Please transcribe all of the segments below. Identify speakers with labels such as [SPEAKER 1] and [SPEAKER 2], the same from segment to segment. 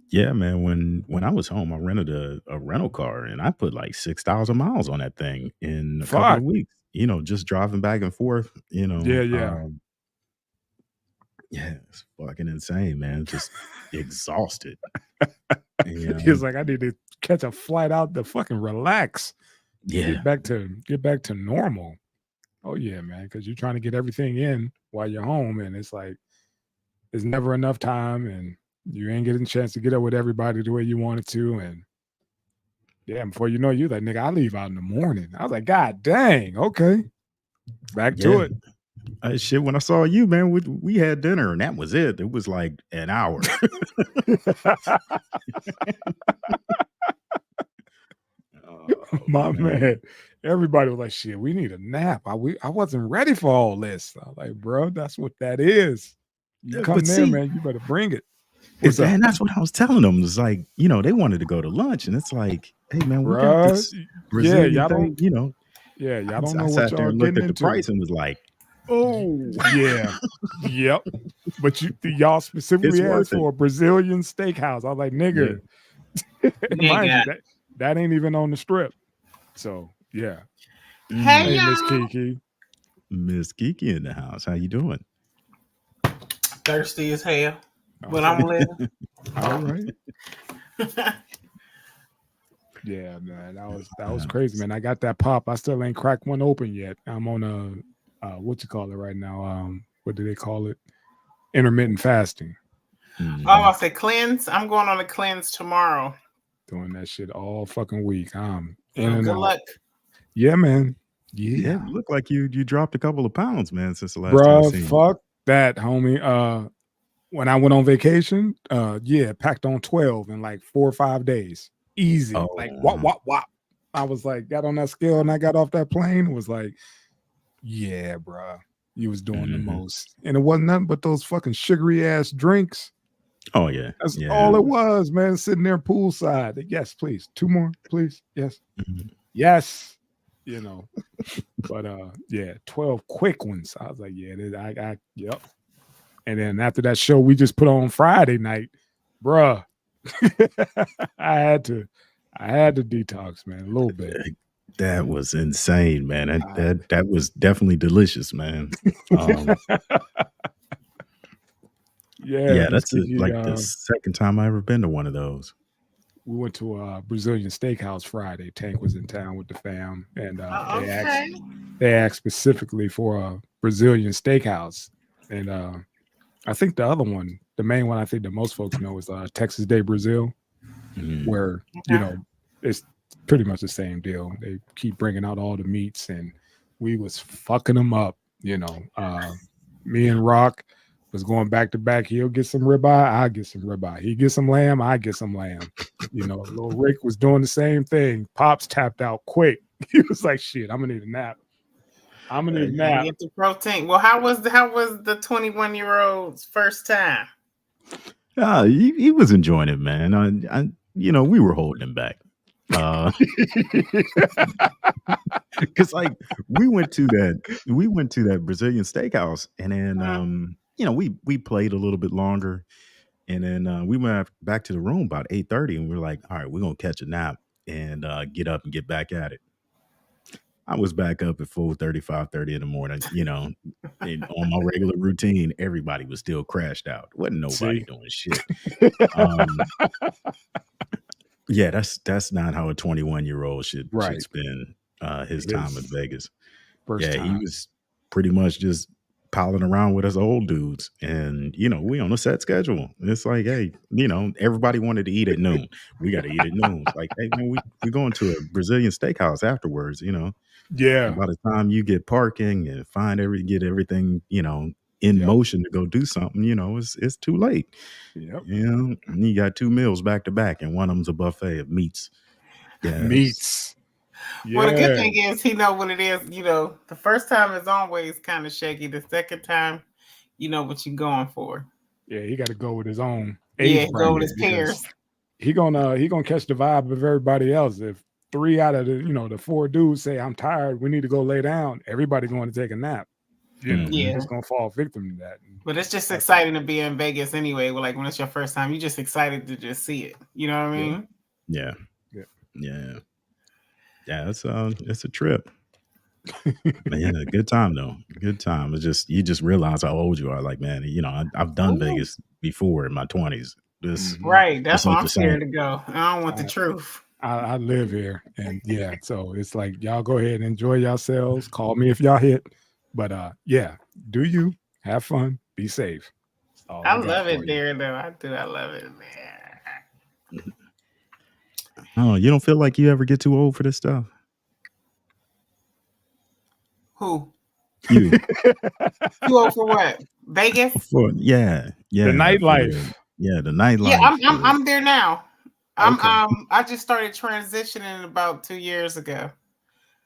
[SPEAKER 1] Yeah, man. When I was home, I rented a rental car and I put like 6,000 miles on that thing in a couple
[SPEAKER 2] Fuck.
[SPEAKER 1] of weeks. Just driving back and forth.
[SPEAKER 2] Yeah, yeah.
[SPEAKER 1] Yeah, it's fucking insane, man. Just exhausted.
[SPEAKER 2] He was
[SPEAKER 1] And
[SPEAKER 2] like, I need to catch a flight out to fucking relax.
[SPEAKER 1] yeah,
[SPEAKER 2] Get back to normal. Oh yeah, man, because you're trying to get everything in while you're home, and it's like there's never enough time, and you ain't getting a chance to get up with everybody the way you wanted to, and yeah, before you know, you like, nigga, I leave out in the morning. I was like, God dang, okay, back to
[SPEAKER 1] yeah.
[SPEAKER 2] it.
[SPEAKER 1] Shit, when I saw you, man, we had dinner and that was it. It was like an hour. Oh
[SPEAKER 2] My
[SPEAKER 1] man.
[SPEAKER 2] man, everybody was like, shit, we need a nap. I wasn't ready for all this. I was like, bro, that's what that is. You
[SPEAKER 1] But
[SPEAKER 2] come there,
[SPEAKER 1] see,
[SPEAKER 2] man, you better bring it. What's up,
[SPEAKER 1] and that's what I was telling them. It's like, they wanted to go to lunch, and it's like, hey man, we got
[SPEAKER 2] bro?
[SPEAKER 1] this
[SPEAKER 2] Yeah,
[SPEAKER 1] Brazilian
[SPEAKER 2] y'all don't.
[SPEAKER 1] thing.
[SPEAKER 2] Yeah, y'all don't
[SPEAKER 1] I
[SPEAKER 2] know what
[SPEAKER 1] sat there
[SPEAKER 2] y'all
[SPEAKER 1] and looked
[SPEAKER 2] getting
[SPEAKER 1] at the
[SPEAKER 2] into.
[SPEAKER 1] price and was like, oh,
[SPEAKER 2] Yeah, yep. But y'all
[SPEAKER 1] it's
[SPEAKER 2] specifically
[SPEAKER 1] worth
[SPEAKER 2] asked
[SPEAKER 1] it.
[SPEAKER 2] for a Brazilian steakhouse. I was like,
[SPEAKER 1] Yeah.
[SPEAKER 2] nigga, mind you,
[SPEAKER 3] Nigga.
[SPEAKER 2] that ain't even on the strip. So yeah.
[SPEAKER 3] Hey
[SPEAKER 2] Hey,
[SPEAKER 1] Mm,
[SPEAKER 2] Miss
[SPEAKER 3] y'all.
[SPEAKER 2] Kiki.
[SPEAKER 1] Miss Kiki in the house. How you doing?
[SPEAKER 3] Thirsty as hell. But
[SPEAKER 2] Okay.
[SPEAKER 3] I'm living.
[SPEAKER 2] All right. Yeah, man. That was
[SPEAKER 1] Uh,
[SPEAKER 2] crazy, man. I got that pop. I still ain't cracked one open yet. I'm on what you call it right now? What do they call it? Intermittent fasting.
[SPEAKER 3] Oh,
[SPEAKER 1] mhm.
[SPEAKER 3] I say cleanse. I'm going on a cleanse tomorrow.
[SPEAKER 2] Doing that shit all fucking week. I'm in
[SPEAKER 3] So
[SPEAKER 2] and
[SPEAKER 3] good
[SPEAKER 2] out.
[SPEAKER 3] luck.
[SPEAKER 2] Yeah, man.
[SPEAKER 1] Yeah,
[SPEAKER 2] Yeah.
[SPEAKER 1] it looked like you dropped a couple of pounds, man, since the last time I
[SPEAKER 2] Bruh,
[SPEAKER 1] seen you.
[SPEAKER 2] fuck that, homie. When I went on vacation, yeah, packed on 12 in like 4 or 5 days. Easy. Like wop,
[SPEAKER 1] Oh,
[SPEAKER 2] wop, wop. I was like, got on that scale and I got off that plane. Was like, yeah, bruh, you was doing the
[SPEAKER 1] mhm.
[SPEAKER 2] most. And it wasn't nothing but those fucking sugary ass drinks.
[SPEAKER 1] Oh yeah,
[SPEAKER 2] That's
[SPEAKER 1] yeah.
[SPEAKER 2] all it was, man. Sitting there poolside. Yes, please. Two more, please. Yes.
[SPEAKER 1] Mhm.
[SPEAKER 2] Yes. You know, but yeah, 12 quick ones. I was like, yeah, yep. And then after that show we just put on Friday night, bruh, I had to, I had to detox, man, a little bit.
[SPEAKER 1] That was insane, man. That
[SPEAKER 2] I
[SPEAKER 1] that that was definitely delicious, man. Um,
[SPEAKER 2] yeah,
[SPEAKER 1] yeah,
[SPEAKER 2] Miss
[SPEAKER 1] that's
[SPEAKER 2] Kiki.
[SPEAKER 1] like the second time I ever been to one of those.
[SPEAKER 2] We went to a Brazilian steakhouse Friday. Tank was in town with the fam, and they asked
[SPEAKER 3] Okay.
[SPEAKER 2] they asked specifically for a Brazilian steakhouse, and I think the other one, the main one, I think that most folks know is Texas Day Brazil,
[SPEAKER 1] Mhm.
[SPEAKER 2] where
[SPEAKER 3] Okay.
[SPEAKER 2] it's pretty much the same deal. They keep bringing out all the meats, and we was fucking them up. Me and Rock was going back to back. He'll get some ribeye, I get some ribeye. He get some lamb, I get some lamb. Little Rick was doing the same thing. Pops tapped out quick. He was like, "Shit, I'm gonna need a nap. I'm gonna need a
[SPEAKER 3] Gotta
[SPEAKER 2] nap."
[SPEAKER 3] get the protein. Well, how was the 21-year-old's first time?
[SPEAKER 1] He was enjoying it, man. We were holding him back. Uh, cause like we went to that Brazilian steakhouse, and then
[SPEAKER 3] Mhm.
[SPEAKER 1] we played a little bit longer, and then we went back to the room about 8:30, and we were like, all right, we're gonna catch a nap and get up and get back at it. I was back up at 4:30, 5:30 in the morning, and on my regular routine, everybody was still crashed out. Wasn't nobody
[SPEAKER 2] See,
[SPEAKER 1] doing shit. Um, yeah, that's not how a 21-year-old should
[SPEAKER 2] right?
[SPEAKER 1] spend his time in
[SPEAKER 2] His
[SPEAKER 1] Vegas.
[SPEAKER 2] first
[SPEAKER 1] Yeah, he
[SPEAKER 2] time.
[SPEAKER 1] was pretty much just piling around with us old dudes, and we on a set schedule. It's like, hey, everybody wanted to eat at noon. We got to eat at noon. It's like, hey man, we going to a Brazilian steakhouse afterwards. And
[SPEAKER 2] Yeah.
[SPEAKER 1] by the time you get parking and get everything, in
[SPEAKER 2] Yep.
[SPEAKER 1] motion to go do something, it's too late.
[SPEAKER 2] Yep.
[SPEAKER 1] And you got two meals back to back, and one of them's a buffet of meats. Yes.
[SPEAKER 2] Meats.
[SPEAKER 3] Well, the good
[SPEAKER 2] Yeah.
[SPEAKER 3] thing is he know what it is. The first time is always kind of shaky. The second time, you know what you're going for.
[SPEAKER 2] Yeah, he got to go with his own
[SPEAKER 3] Yeah,
[SPEAKER 2] age
[SPEAKER 3] he go with
[SPEAKER 2] bracket
[SPEAKER 3] his
[SPEAKER 2] because
[SPEAKER 3] peers.
[SPEAKER 2] he gonna catch the vibe of everybody else. If three out of the four dudes say I'm tired, we need to go lay down, everybody going to take a nap. You know, you're
[SPEAKER 3] Yeah.
[SPEAKER 2] just gonna fall victim to that.
[SPEAKER 3] But it's just
[SPEAKER 2] That's-
[SPEAKER 3] exciting to be in Vegas anyway. Like when it's your first time, you're just excited to just see it. You know what I
[SPEAKER 2] Yeah.
[SPEAKER 3] mean?
[SPEAKER 1] Yeah.
[SPEAKER 2] Yeah.
[SPEAKER 1] Yeah. Yeah, it's a trip. Man, a good time though. Good time. It's just you just realize how old you are. Like, man, I've done
[SPEAKER 3] Ooh.
[SPEAKER 1] Vegas before in my 20s. This
[SPEAKER 2] Mhm.
[SPEAKER 3] Right. That's
[SPEAKER 1] this
[SPEAKER 3] why
[SPEAKER 1] ain't
[SPEAKER 3] I'm
[SPEAKER 1] the same.
[SPEAKER 3] scared to go. I don't want the truth.
[SPEAKER 2] I live here, and yeah, so it's like y'all go ahead and enjoy yourselves. Call me if y'all hit, but yeah, do you have fun? Be safe. That's all
[SPEAKER 3] I
[SPEAKER 2] I got
[SPEAKER 3] love
[SPEAKER 2] for
[SPEAKER 3] it
[SPEAKER 2] you.
[SPEAKER 3] there, though. I do. I love it there.
[SPEAKER 1] Oh, you don't feel like you ever get too old for this stuff?
[SPEAKER 3] Who?
[SPEAKER 1] You.
[SPEAKER 3] You old for what? Vegas?
[SPEAKER 1] For yeah,
[SPEAKER 2] The nightlife.
[SPEAKER 1] the
[SPEAKER 3] Yeah,
[SPEAKER 1] nightlife.
[SPEAKER 3] I'm there now.
[SPEAKER 2] Okay.
[SPEAKER 3] I just started transitioning about 2 years ago.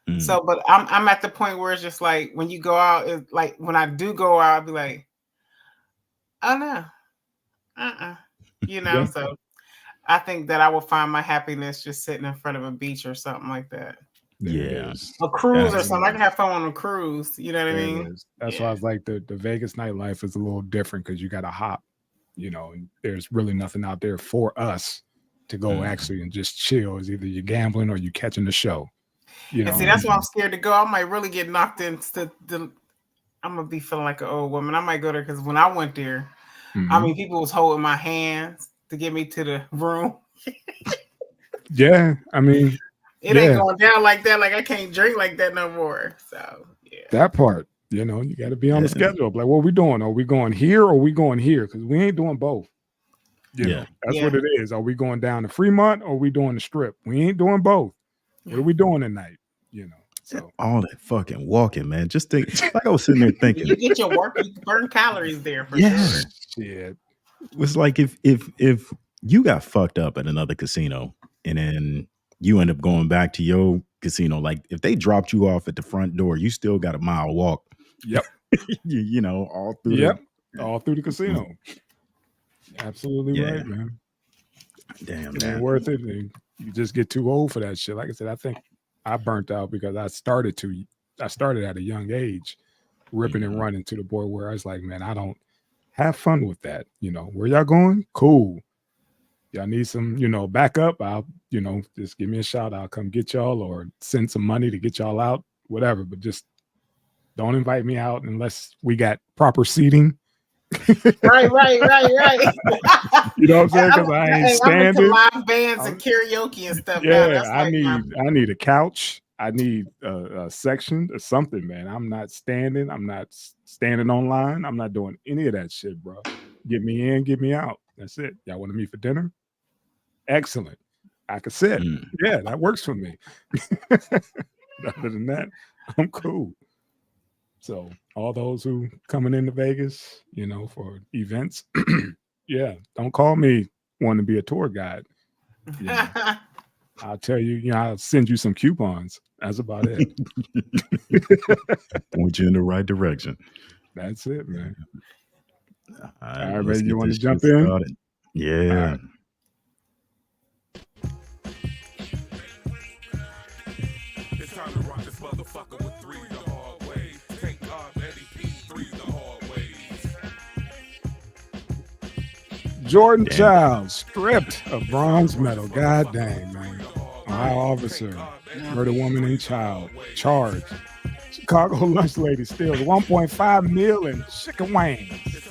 [SPEAKER 1] Mm.
[SPEAKER 3] So, but I'm at the point where it's just like when you go out, it's like when I do go out, I'll be like, oh no, you know.
[SPEAKER 2] Yeah.
[SPEAKER 3] So I think that I will find my happiness just sitting in front of a beach or something like that,
[SPEAKER 2] There it
[SPEAKER 1] Yeah.
[SPEAKER 2] is.
[SPEAKER 3] a cruise or
[SPEAKER 1] That's
[SPEAKER 3] something. I can have fun on a cruise. You know what I
[SPEAKER 2] There it
[SPEAKER 3] mean?
[SPEAKER 2] is. That's why I was like the Vegas nightlife is a little different because you got to hop. You know, and there's really nothing out there for us to go actually and just chill. Is either you're gambling or you catching the show. You know,
[SPEAKER 3] And see, that's why I'm scared to go. I might really get knocked into the. I'm gonna be feeling like an old woman. I might go there because when I went there, I
[SPEAKER 2] Mhm.
[SPEAKER 3] mean, people was holding my hands to get me to the room.
[SPEAKER 2] Yeah, I mean,
[SPEAKER 3] It ain't going down like that. Like I can't drink like that no more. So yeah.
[SPEAKER 2] that part. You know, you got to be on the
[SPEAKER 1] Yeah.
[SPEAKER 2] schedule. Like, what we doing? Are we going here or are we going here? Because we ain't doing both. You know, that's what it is. Are we going down to Fremont or are we doing the Strip? We ain't doing both. What are we doing tonight? You know, so
[SPEAKER 1] all that fucking walking, man. Just think, like I was sitting there thinking,
[SPEAKER 3] You get your work, you burn calories there for
[SPEAKER 1] yeah,
[SPEAKER 3] sure.
[SPEAKER 2] shit.
[SPEAKER 1] it was like if you got fucked up at another casino and then you end up going back to your casino, like if they dropped you off at the front door, you still got a mile walk.
[SPEAKER 2] Yep.
[SPEAKER 1] you know, all through
[SPEAKER 2] Yep. All through the casino. Absolutely
[SPEAKER 1] Yeah.
[SPEAKER 2] right, man.
[SPEAKER 1] Damn,
[SPEAKER 2] It
[SPEAKER 1] man.
[SPEAKER 2] ain't worth it. And you just get too old for that shit. Like I said, I think I burnt out because I started at a young age, ripping and running to the point where I was like, man, I don't have fun with that. You know, where y'all going? Cool. Y'all need some, backup. I'll, just give me a shout. I'll come get y'all or send some money to get y'all out, whatever. But just don't invite me out unless we got proper seating.
[SPEAKER 3] Right.
[SPEAKER 2] You know what I'm saying? Because I ain't
[SPEAKER 3] I'm into
[SPEAKER 2] standing.
[SPEAKER 3] live bands and karaoke and stuff.
[SPEAKER 2] Yeah,
[SPEAKER 3] now. That's
[SPEAKER 2] I
[SPEAKER 3] like
[SPEAKER 2] need a couch. I need a section or something, man. I'm not standing. I'm not standing online. I'm not doing any of that shit, bro. Get me in, get me out. That's it. Y'all want to meet for dinner? Excellent. I can sit. Yeah, that works for me. Other than that, I'm cool. So all those who coming into Vegas, for events, yeah, don't call me wanting to be a tour guide. I'll tell you, I'll send you some coupons. That's about it.
[SPEAKER 1] Point you in the right direction.
[SPEAKER 2] That's it, man.
[SPEAKER 1] All
[SPEAKER 2] right,
[SPEAKER 1] let's
[SPEAKER 2] man. You
[SPEAKER 1] get
[SPEAKER 2] want to
[SPEAKER 1] this
[SPEAKER 2] jump
[SPEAKER 1] shit
[SPEAKER 2] in?
[SPEAKER 1] started. Yeah.
[SPEAKER 2] All right.
[SPEAKER 4] It's time to rock this motherfucker with 3 the hard way. Thank God Eddie P 3 the hard way.
[SPEAKER 2] Jordan Chiles stripped a bronze medal. God dang, man. Ohio officer murder woman and child charged. Chicago lunch lady steals 1.5 million chicken wings.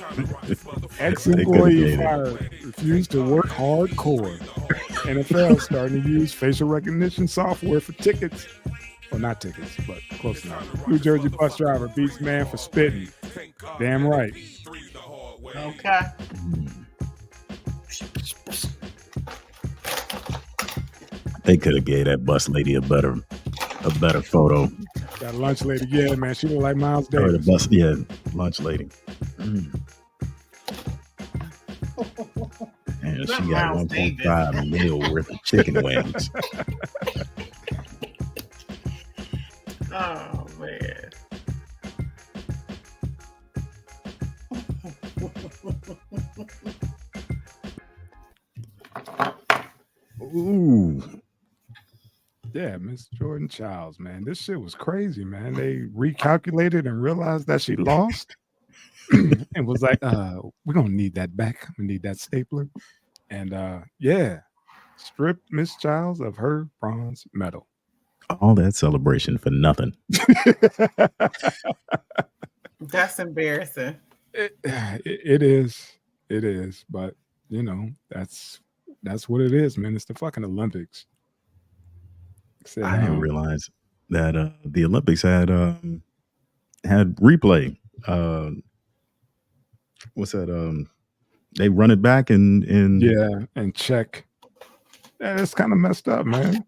[SPEAKER 2] Ex-employee fired, refused to work hardcore. NFL starting to use facial recognition software for tickets. Well, not tickets, but close enough. New Jersey bus driver beats man for spitting. Damn right.
[SPEAKER 3] okay.
[SPEAKER 1] They could have gave that bus lady a better photo.
[SPEAKER 2] That lunch lady, yeah, man, she look like Miles
[SPEAKER 1] Or the
[SPEAKER 2] Davis.
[SPEAKER 1] bus, yeah, lunch lady. And she got 1.5 mil worth of chicken wings.
[SPEAKER 3] Oh man.
[SPEAKER 1] Ooh.
[SPEAKER 2] Yeah, Miss Jordan Childs, man. This shit was crazy, man. They recalculated and realized that she lost and was like, we're gonna need that back. We need that stapler. And yeah, stripped Miss Childs of her bronze medal.
[SPEAKER 1] All that celebration for nothing.
[SPEAKER 3] That's embarrassing.
[SPEAKER 2] It is. It is. But you know, that's what it is, man. It's the fucking Olympics. Said,
[SPEAKER 1] I didn't realize that the Olympics had replay. What's that? They run it back and
[SPEAKER 2] yeah, and check. Yeah, it's kind of messed up, man.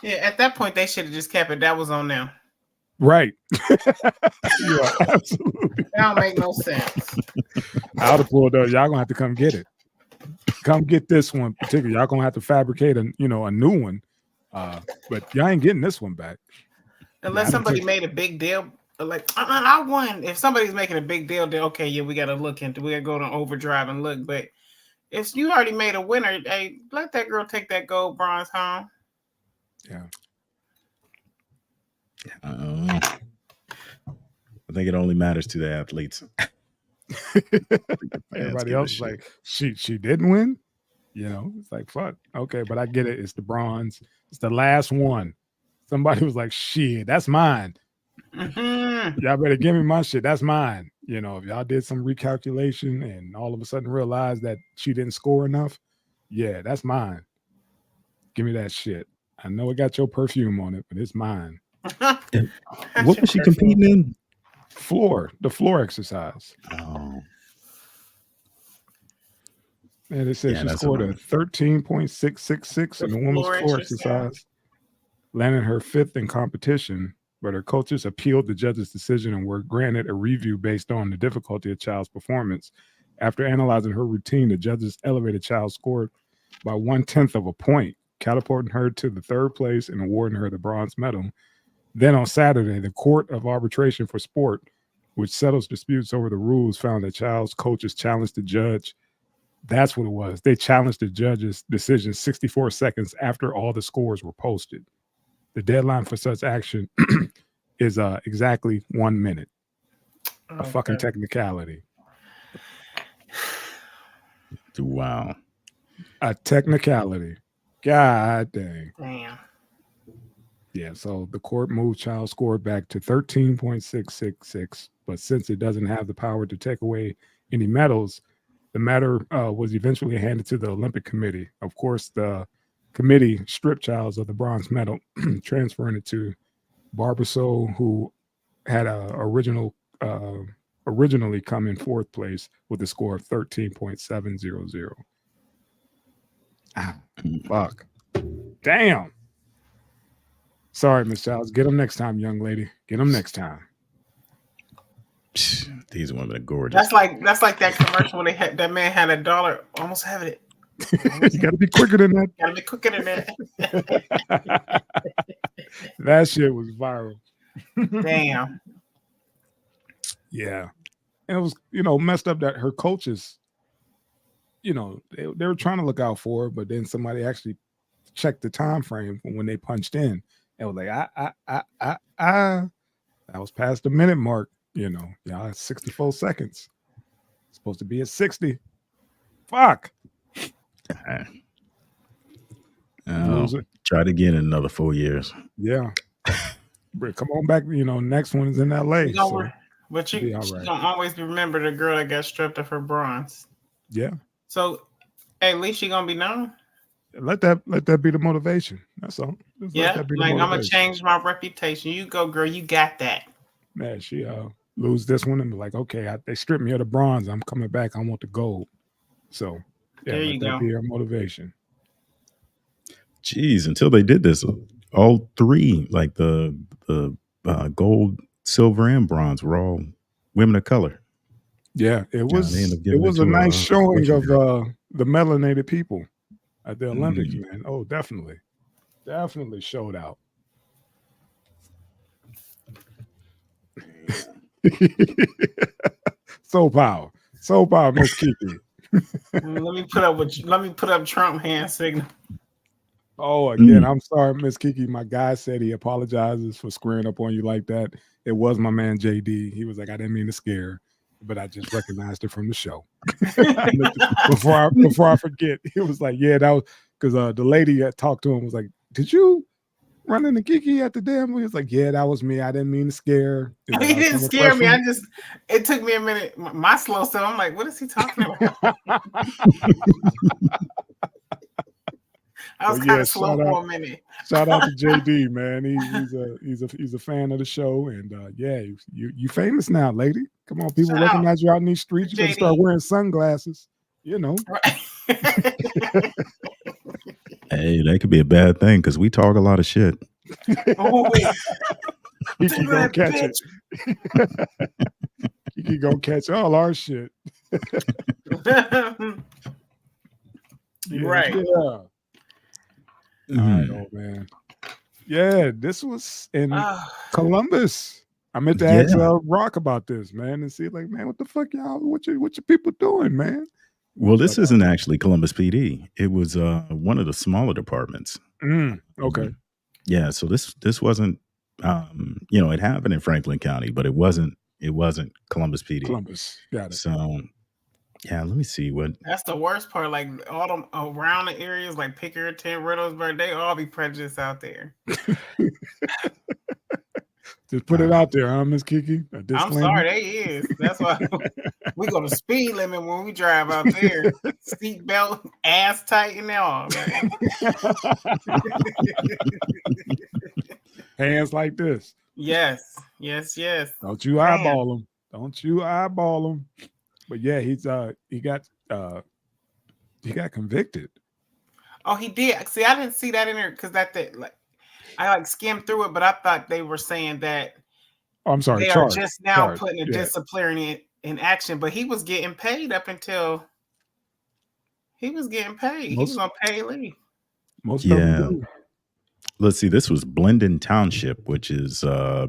[SPEAKER 3] Yeah, at that point they should have just kept it. That was on them.
[SPEAKER 2] Right. You are absolutely.
[SPEAKER 3] That don't make no sense.
[SPEAKER 2] I would have pulled up. Y'all gonna have to come get it. Come get this one particularly. Y'all gonna have to fabricate a new one. But y'all ain't getting this one back.
[SPEAKER 3] Unless somebody made a big deal, like I won. If somebody's making a big deal, then okay, yeah, we gotta look into. We gotta go to overdrive and look. But if you already made a winner, hey, let that girl take that gold, bronze home.
[SPEAKER 2] Yeah.
[SPEAKER 1] I think it only matters to the athletes.
[SPEAKER 2] Everybody else is like, she didn't win. You know, it's like fuck. Okay, but I get it. It's the bronze. It's the last one. Somebody was like, shit, that's mine.
[SPEAKER 3] Mm-hmm.
[SPEAKER 2] Y'all better give me my shit. That's mine. You know, if y'all did some recalculation and all of a sudden realized that she didn't score enough, yeah, that's mine. Give me that shit. I know it got your perfume on it, but it's mine.
[SPEAKER 1] What was she competing in?
[SPEAKER 2] The floor exercise.
[SPEAKER 1] Oh.
[SPEAKER 2] And it says she scored a 13.666 in the women's floor exercise, landing her 5th in competition, but her coaches appealed the judge's decision and were granted a review based on the difficulty of Child's performance. After analyzing her routine, the judges elevated Child's score by 1/10 of a point, catapulting her to the 3rd place and awarding her the bronze medal. Then on Saturday, the Court of Arbitration for Sport, which settles disputes over the rules, found that Child's coaches challenged the judge. That's what it was. They challenged the judge's decision 64 seconds after all the scores were posted. The deadline for such action is exactly 1 minute. A fucking technicality.
[SPEAKER 1] Wow.
[SPEAKER 2] A technicality. God dang.
[SPEAKER 3] Damn.
[SPEAKER 2] Yeah, so the court moved Child's score back to 13.666, but since it doesn't have the power to take away any medals, the matter was eventually handed to the Olympic Committee. Of course, the committee stripped Childs of the bronze medal, transferring it to Barbasol, who had originally come in 4th place with a score of 13.700. Ah, fuck. Damn. Sorry, Miss Childs. Get them next time, young lady. Get them next time.
[SPEAKER 1] These women are gorgeous.
[SPEAKER 3] That's like that commercial when that man had $1. Almost have it.
[SPEAKER 2] You got to be quicker than that.
[SPEAKER 3] Gotta be quicker than that.
[SPEAKER 2] That shit was viral.
[SPEAKER 3] Damn.
[SPEAKER 2] Yeah. And it was, messed up that her coaches, they were trying to look out for her, but then somebody actually checked the time frame when they punched in. And was like, that was past the minute mark, y'all 64 seconds. It's supposed to be at 60. Fuck.
[SPEAKER 1] Try it again in another 4 years.
[SPEAKER 2] Yeah. But come on back, next one is in LA.
[SPEAKER 3] But she's gonna always remember the girl that got stripped of her bronze.
[SPEAKER 2] Yeah.
[SPEAKER 3] So at least she gonna be known.
[SPEAKER 2] Let that be the motivation. That's all.
[SPEAKER 3] I'm gonna change my reputation. You go, girl. You got that.
[SPEAKER 2] Man, she lose this one and be like, okay, they stripped me of the bronze. I'm coming back. I want the gold. So
[SPEAKER 3] there you go.
[SPEAKER 2] Be her motivation.
[SPEAKER 1] Jeez, until they did this, all 3, like the gold, silver, and bronze, were all women of color.
[SPEAKER 2] Yeah, it was a nice showing of the melanated people at the Olympics, man. Oh, definitely showed out. So power, Miss Kiki.
[SPEAKER 3] Let me put up Trump hand signal.
[SPEAKER 2] Oh, again, I'm sorry, Miss Kiki. My guy said he apologizes for squaring up on you like that. It was my man JD. He was like, I didn't mean to scare, but I just recognized it from the show. before I forget, he was like, yeah, that was because the lady that talked to him was like, did you run into Kiki at the damn? He was like, yeah, that was me. I didn't mean to scare.
[SPEAKER 3] He didn't scare me. It took me a minute. My slow self, I'm like, what is he talking about? I was kind of slow for a minute.
[SPEAKER 2] Shout out to JD, man. He's a fan of the show, and yeah, you famous now, lady. Come on, people recognize you out in these streets. You better start wearing sunglasses. You know.
[SPEAKER 1] Hey, that could be a bad thing because we talk a lot of shit.
[SPEAKER 3] Oh,
[SPEAKER 2] he can go catch it. He can go catch all our shit.
[SPEAKER 3] Right.
[SPEAKER 2] Yeah. All right, old man. Yeah, this was in Columbus. I meant to ask Rock about this, man, and see, like, man, what the fuck, y'all? What your people doing, man?
[SPEAKER 1] Well, this isn't actually Columbus PD. It was one of the smaller departments.
[SPEAKER 2] Okay.
[SPEAKER 1] Yeah, so this wasn't, it happened in Franklin County, but it wasn't Columbus PD.
[SPEAKER 2] Columbus, got it.
[SPEAKER 1] So, yeah, let me see what.
[SPEAKER 3] That's the worst part. Like all them around the areas, like Pickerington, Riddlesburg, they all be prejudiced out there.
[SPEAKER 2] Just put it out there, huh, Miss Kiki?
[SPEAKER 3] I'm sorry, they is. That's why we go to speed limit when we drive out there. Seat belt, ass tight, and all, man.
[SPEAKER 2] Hands like this.
[SPEAKER 3] Yes.
[SPEAKER 2] Don't you eyeball them. But yeah, he got convicted.
[SPEAKER 3] Oh, he did. See, I didn't see that in there because I skimmed through it, but I thought they were saying that.
[SPEAKER 2] Oh, I'm sorry.
[SPEAKER 3] They are just now putting a disciplinary in action, but he was getting paid up until he was getting paid. He was on paid leave.
[SPEAKER 2] Most of them do.
[SPEAKER 1] Let's see. This was Blendon Township, which is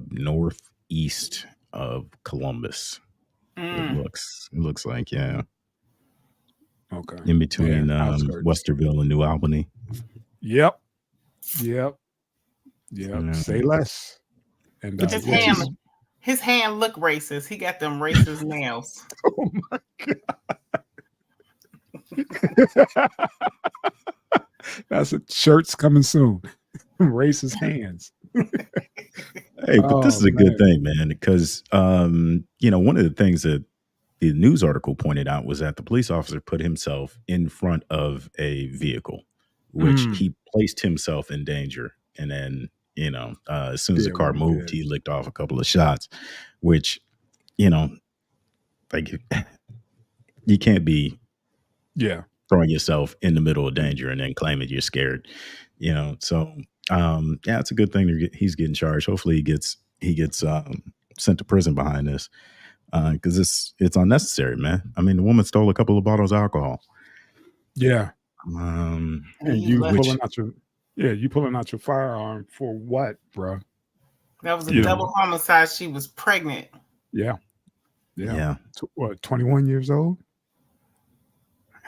[SPEAKER 1] northeast of Columbus. It looks like, yeah.
[SPEAKER 2] Okay.
[SPEAKER 1] In between Westerville and New Albany.
[SPEAKER 2] Yep. Say less. And
[SPEAKER 3] his hand look racist. He got them racist nails.
[SPEAKER 2] Oh my god. That's a shirt's coming soon. Racist hands.
[SPEAKER 1] Hey, but this is a good thing, man, because one of the things that the news article pointed out was that the police officer put himself in front of a vehicle, which he placed himself in danger. And then, as soon as the car moved, he licked off a couple of shots, which, like you can't be throwing yourself in the middle of danger and then claiming you're scared, So, it's a good thing he's getting charged. Hopefully he gets sent to prison behind this. Because it's unnecessary, man. I mean, the woman stole a couple of bottles of alcohol.
[SPEAKER 2] Yeah. And you pulling out your firearm for what, bro?
[SPEAKER 3] That was a double homicide. She was pregnant.
[SPEAKER 2] Yeah. 21 years old?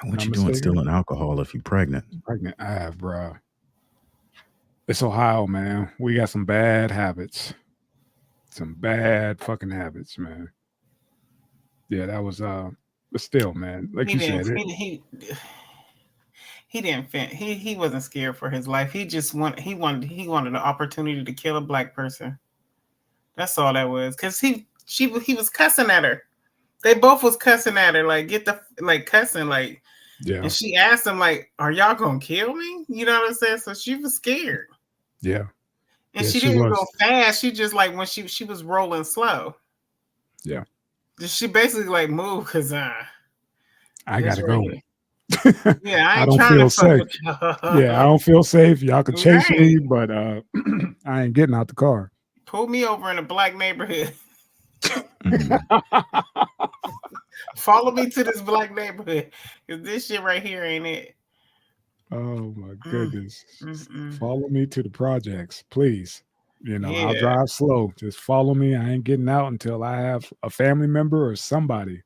[SPEAKER 1] What you doing stealing alcohol if you're pregnant?
[SPEAKER 2] Bro. It's Ohio, man. We got some bad habits. Some bad fucking habits, man. Yeah, that was but still, man, like you said,
[SPEAKER 3] he didn't fit. He wasn't scared for his life. He just wanted an opportunity to kill a black person. That's all that was. Because he was cussing at her. They both was cussing at her, like cussing, like. Yeah. And she asked him, like, "Are y'all gonna kill me?" You know what I'm saying? So she was scared.
[SPEAKER 2] Yeah.
[SPEAKER 3] And she didn't go fast. She just when she was rolling slow.
[SPEAKER 2] Yeah.
[SPEAKER 3] She basically moved because
[SPEAKER 2] I gotta go.
[SPEAKER 3] Yeah,
[SPEAKER 2] I don't feel safe. Yeah, I don't feel safe. Y'all can chase me, but I ain't getting out the car.
[SPEAKER 3] Pull me over in a black neighborhood. Follow me to this black neighborhood because this shit right here ain't it.
[SPEAKER 2] Oh my goodness! Follow me to the projects, please. I'll drive slow. Just follow me. I ain't getting out until I have a family member or somebody,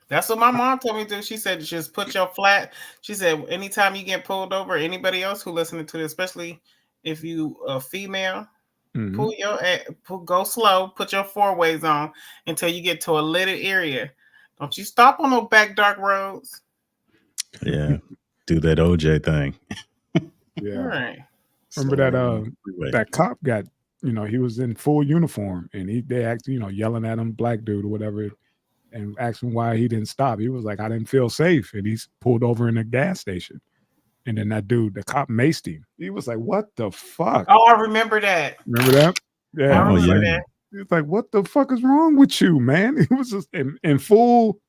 [SPEAKER 3] That's what my mom told me to do. She said just put your flat. She said anytime you get pulled over, anybody else who listening to this, especially if you a female,
[SPEAKER 2] Mhm.
[SPEAKER 3] go slow. Put your four ways on until you get to a lit area. Don't you stop on those back dark roads.
[SPEAKER 1] Yeah. Do that OJ thing.
[SPEAKER 2] Yeah.
[SPEAKER 3] All right.
[SPEAKER 2] Remember
[SPEAKER 1] Slow
[SPEAKER 2] that
[SPEAKER 1] down on the freeway.
[SPEAKER 2] that cop got, he was in full uniform and they actually, yelling at him, black dude or whatever, and asked him why he didn't stop. He was like, I didn't feel safe. And he's pulled over in a gas station. And then that dude, the cop maced him. He was like, what the fuck?
[SPEAKER 3] Oh, I remember that.
[SPEAKER 2] Remember that?
[SPEAKER 3] I
[SPEAKER 2] Yeah.
[SPEAKER 1] Oh,
[SPEAKER 3] remember
[SPEAKER 1] yeah.
[SPEAKER 3] that.
[SPEAKER 2] He's like, what the fuck is wrong with you, man? He was just in full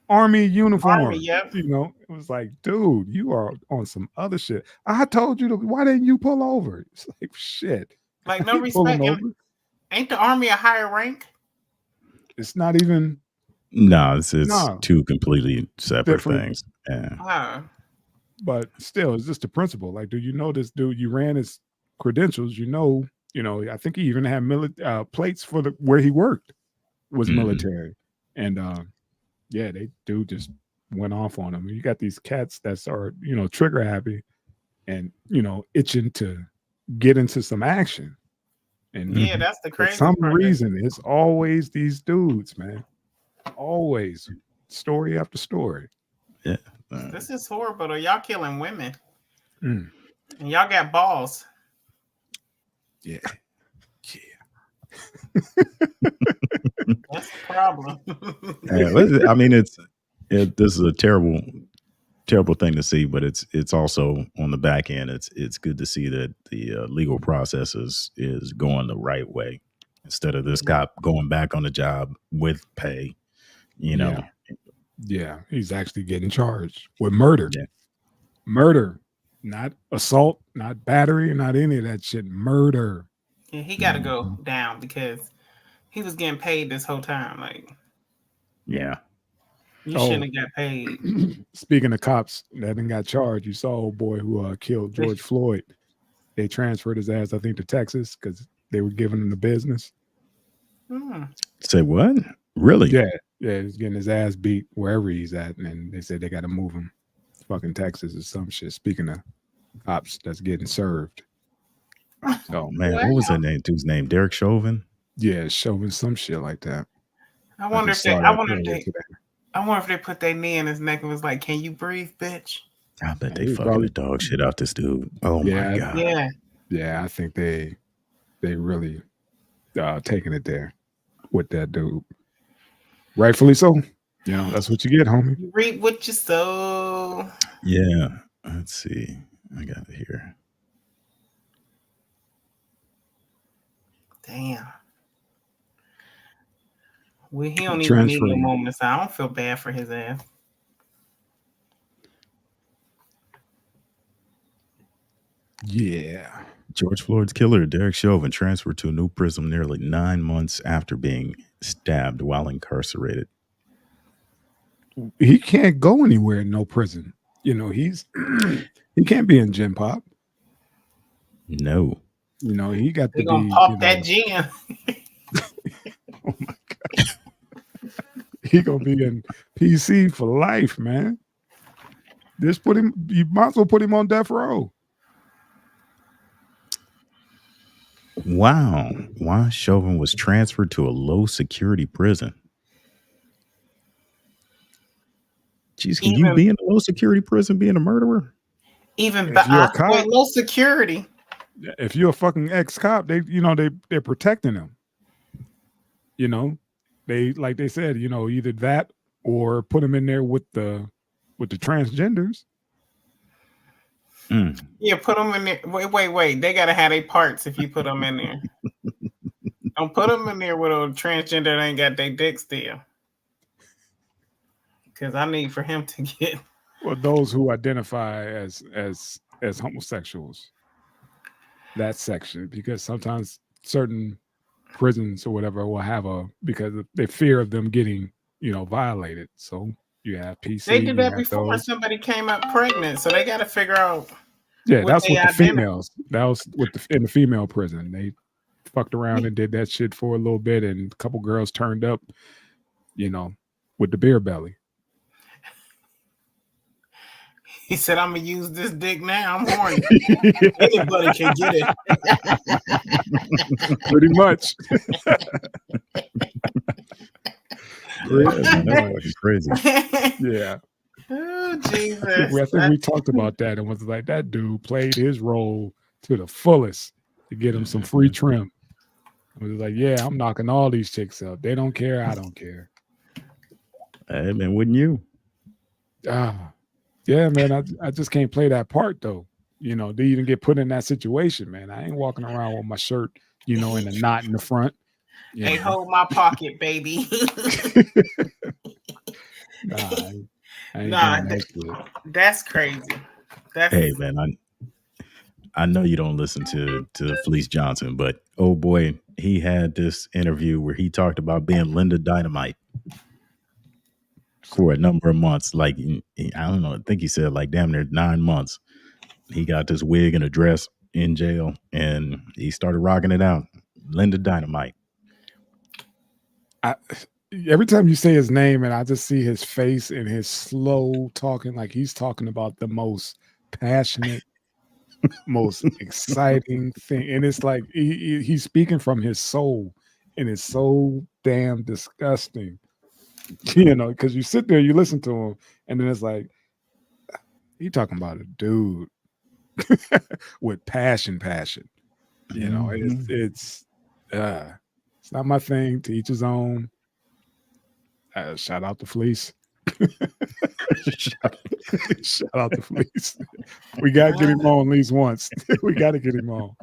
[SPEAKER 2] army uniform.
[SPEAKER 3] Army, yep.
[SPEAKER 2] It was like, dude, you are on some other shit. I told you to, why didn't you pull over? It's like, shit.
[SPEAKER 3] Like,
[SPEAKER 2] I
[SPEAKER 3] no
[SPEAKER 2] ain't pulling
[SPEAKER 3] respect.
[SPEAKER 2] over.
[SPEAKER 3] Ain't the Army a higher rank?
[SPEAKER 2] It's not even
[SPEAKER 1] No, it's
[SPEAKER 2] No.
[SPEAKER 1] two completely separate
[SPEAKER 2] Different.
[SPEAKER 1] things. Yeah.
[SPEAKER 2] But still, it's just the principle. Like, do you know this dude? You ran his credentials. I think he even had plates for where he worked was
[SPEAKER 1] Mhm.
[SPEAKER 2] military, and they just went off on him. You got these cats that are trigger happy, and itching to get into some action. And
[SPEAKER 3] Yeah, that's the
[SPEAKER 2] for
[SPEAKER 3] crazy
[SPEAKER 2] some
[SPEAKER 3] part.
[SPEAKER 2] reason, it's always these dudes, man. Always story after story.
[SPEAKER 1] Yeah.
[SPEAKER 3] This is horrible though. Y'all killing women.
[SPEAKER 2] Mm.
[SPEAKER 3] And y'all got balls.
[SPEAKER 2] Yeah.
[SPEAKER 3] That's the problem.
[SPEAKER 1] Yeah, I mean, this is a terrible thing to see, but it's also on the back end. It's good to see that the legal process is going the right way instead of this cop going back on the job with pay.
[SPEAKER 2] Yeah, he's actually getting charged with murder.
[SPEAKER 1] Yeah.
[SPEAKER 2] Murder, not assault, not battery, not any of that shit. Murder.
[SPEAKER 3] Yeah, he got to go down because he was getting paid this whole time. Like,
[SPEAKER 1] yeah,
[SPEAKER 3] you shouldn't have got paid.
[SPEAKER 2] Speaking of cops that didn't got charged, you saw old boy who killed George Floyd. They transferred his ass, I think, to Texas because they were giving him the business.
[SPEAKER 1] Say what? Really?
[SPEAKER 2] Yeah, he's getting his ass beat wherever he's at, and they said they got to move him to fucking Texas or some shit. Speaking of cops that's getting served.
[SPEAKER 1] Oh man, what was that name? Dude's name? Derek Chauvin?
[SPEAKER 2] Yeah, Chauvin, some shit like that.
[SPEAKER 3] I wonder if they put their knee in his neck and was like, "Can you breathe, bitch?"
[SPEAKER 1] I bet they fucking the dog shit out this dude. Oh my god.
[SPEAKER 2] Yeah, I think they really taking it there with that dude. Rightfully so. That's what you get, homie.
[SPEAKER 3] Reap what you sow.
[SPEAKER 1] Yeah. Let's see. I got it here.
[SPEAKER 3] Damn. Well, he don't even need no moments. I don't feel bad for his ass.
[SPEAKER 2] Yeah.
[SPEAKER 1] George Floyd's killer, Derek Chauvin, transferred to a new prison nearly 9 months after being stabbed while incarcerated.
[SPEAKER 2] He can't go anywhere in no prison. He can't be in Gin Pop.
[SPEAKER 1] No.
[SPEAKER 2] He got to
[SPEAKER 3] gonna pop that gin.
[SPEAKER 2] Oh my god. He gonna be in PC for life, man. You might as well put him on death row.
[SPEAKER 1] Wow. Why Chauvin was transferred to a low security prison. Jeez, can you be in a low security prison being a murderer?
[SPEAKER 3] Even low security.
[SPEAKER 2] If you're a fucking ex-cop, they're protecting him. They, like they said, either that or put him in there with the transgenders.
[SPEAKER 3] Yeah, put them in there. Wait. They gotta have their parts if you put them in there. Don't put them in there with a transgender that ain't got their dick still. Because I need for him to get.
[SPEAKER 2] Well, those who identify as homosexuals. That section, because sometimes certain prisons or whatever will have because of the fear of them getting violated. So you have PC.
[SPEAKER 3] They did that before somebody came up pregnant, so they got to figure out.
[SPEAKER 2] Yeah, that's with the females. That was in the female prison. They fucked around and did that shit for a little bit, and a couple girls turned up, with the beer belly.
[SPEAKER 3] He said, "I'm gonna use this dick now. I'm horny. Anybody can get it."
[SPEAKER 2] Pretty much.
[SPEAKER 1] Man, that's fucking crazy.
[SPEAKER 2] Yeah.
[SPEAKER 3] Oh,
[SPEAKER 2] I
[SPEAKER 3] Jesus.
[SPEAKER 2] think we talked about that and was like, that dude played his role to the fullest to get him some free trim. I was like, yeah, I'm knocking all these chicks up. They don't care. I don't care.
[SPEAKER 1] Hey, man, wouldn't you?
[SPEAKER 2] Yeah, man. I just can't play that part though. You know, they even get put in that situation, man. I ain't walking around with my shirt, you know, in a knot in the front.
[SPEAKER 3] Hey, hold my pocket, baby.
[SPEAKER 2] Nah, I ain't doing that shit.
[SPEAKER 3] That's crazy.
[SPEAKER 1] Hey, man, I know you don't listen to Fleece Johnson, but oh boy, he had this interview where he talked about being Linda Dynamite for a number of months. Like, I don't know, I think he said like damn near 9 months. He got this wig and a dress in jail, and he started rocking it out. Linda Dynamite.
[SPEAKER 2] Every time you say his name, and I just see his face and his slow talking, like he's talking about the most passionate, most exciting thing, and it's like he's speaking from his soul, and it's so damn disgusting, you know, because you sit there, you listen to him, and then it's like he talking about a dude with passion, you know. It's not my thing. To each his own. Shout out to Fleece. Shout out to Fleece. We got to get him on at least once. We got to get him on.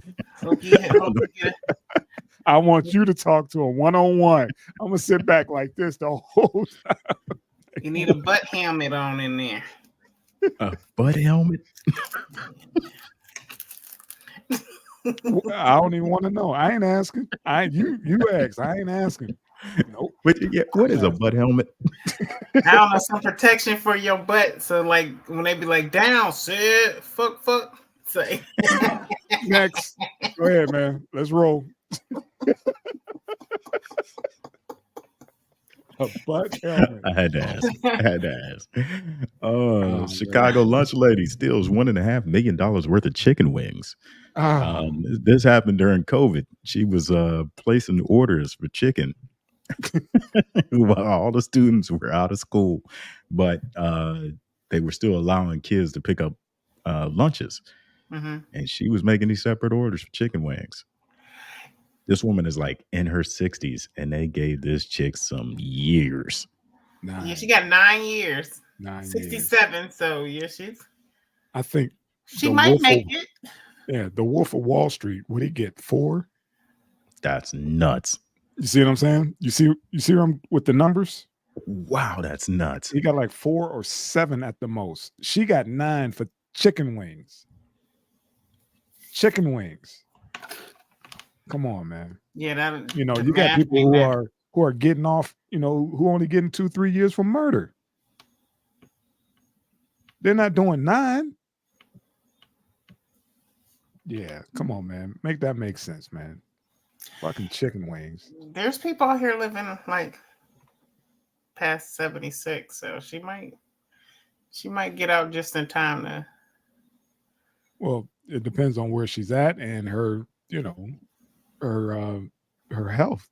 [SPEAKER 2] I want you to talk to him one-on-one. I'm going to sit back like this the whole time.
[SPEAKER 3] You need a butt helmet on in there.
[SPEAKER 1] A butt helmet?
[SPEAKER 2] I don't even want to know. I ain't asking. You asked. I ain't asking. Nope.
[SPEAKER 1] What is a butt helmet?
[SPEAKER 3] I don't know, some protection for your butt. So like when they be like, down, shit, fuck, say.
[SPEAKER 2] Next. Go ahead, man. Let's roll. A butt helmet.
[SPEAKER 1] I had to ask. Oh, Chicago lunch lady steals $1.5 million worth of chicken wings. This happened during COVID. She was placing orders for chicken while all the students were out of school, but they were still allowing kids to pick up lunches. And she was making these separate orders for chicken wings. This woman is like in her 60s, and they gave this chick some years.
[SPEAKER 3] Yeah, she got 9 years. 67.
[SPEAKER 2] Years.
[SPEAKER 3] So yeah,
[SPEAKER 2] I think
[SPEAKER 3] she might make it.
[SPEAKER 2] Yeah, the Wolf of Wall Street. Would he get 4?
[SPEAKER 1] That's nuts.
[SPEAKER 2] You see what I'm saying? You see him with the numbers?
[SPEAKER 1] Wow, that's nuts.
[SPEAKER 2] He got like 4 or 7 at the most. She got 9 for chicken wings. Chicken wings. Come on, man.
[SPEAKER 3] Yeah,
[SPEAKER 2] you know, you got people who are getting off, you know, who only getting 2-3 years for murder. They're not doing 9. Yeah, come on, man. Make that make sense, man. Fucking chicken wings.
[SPEAKER 3] There's people out here living like past 76, so she might get out just in time to.
[SPEAKER 2] Well, it depends on where she's at and her, you know, her health.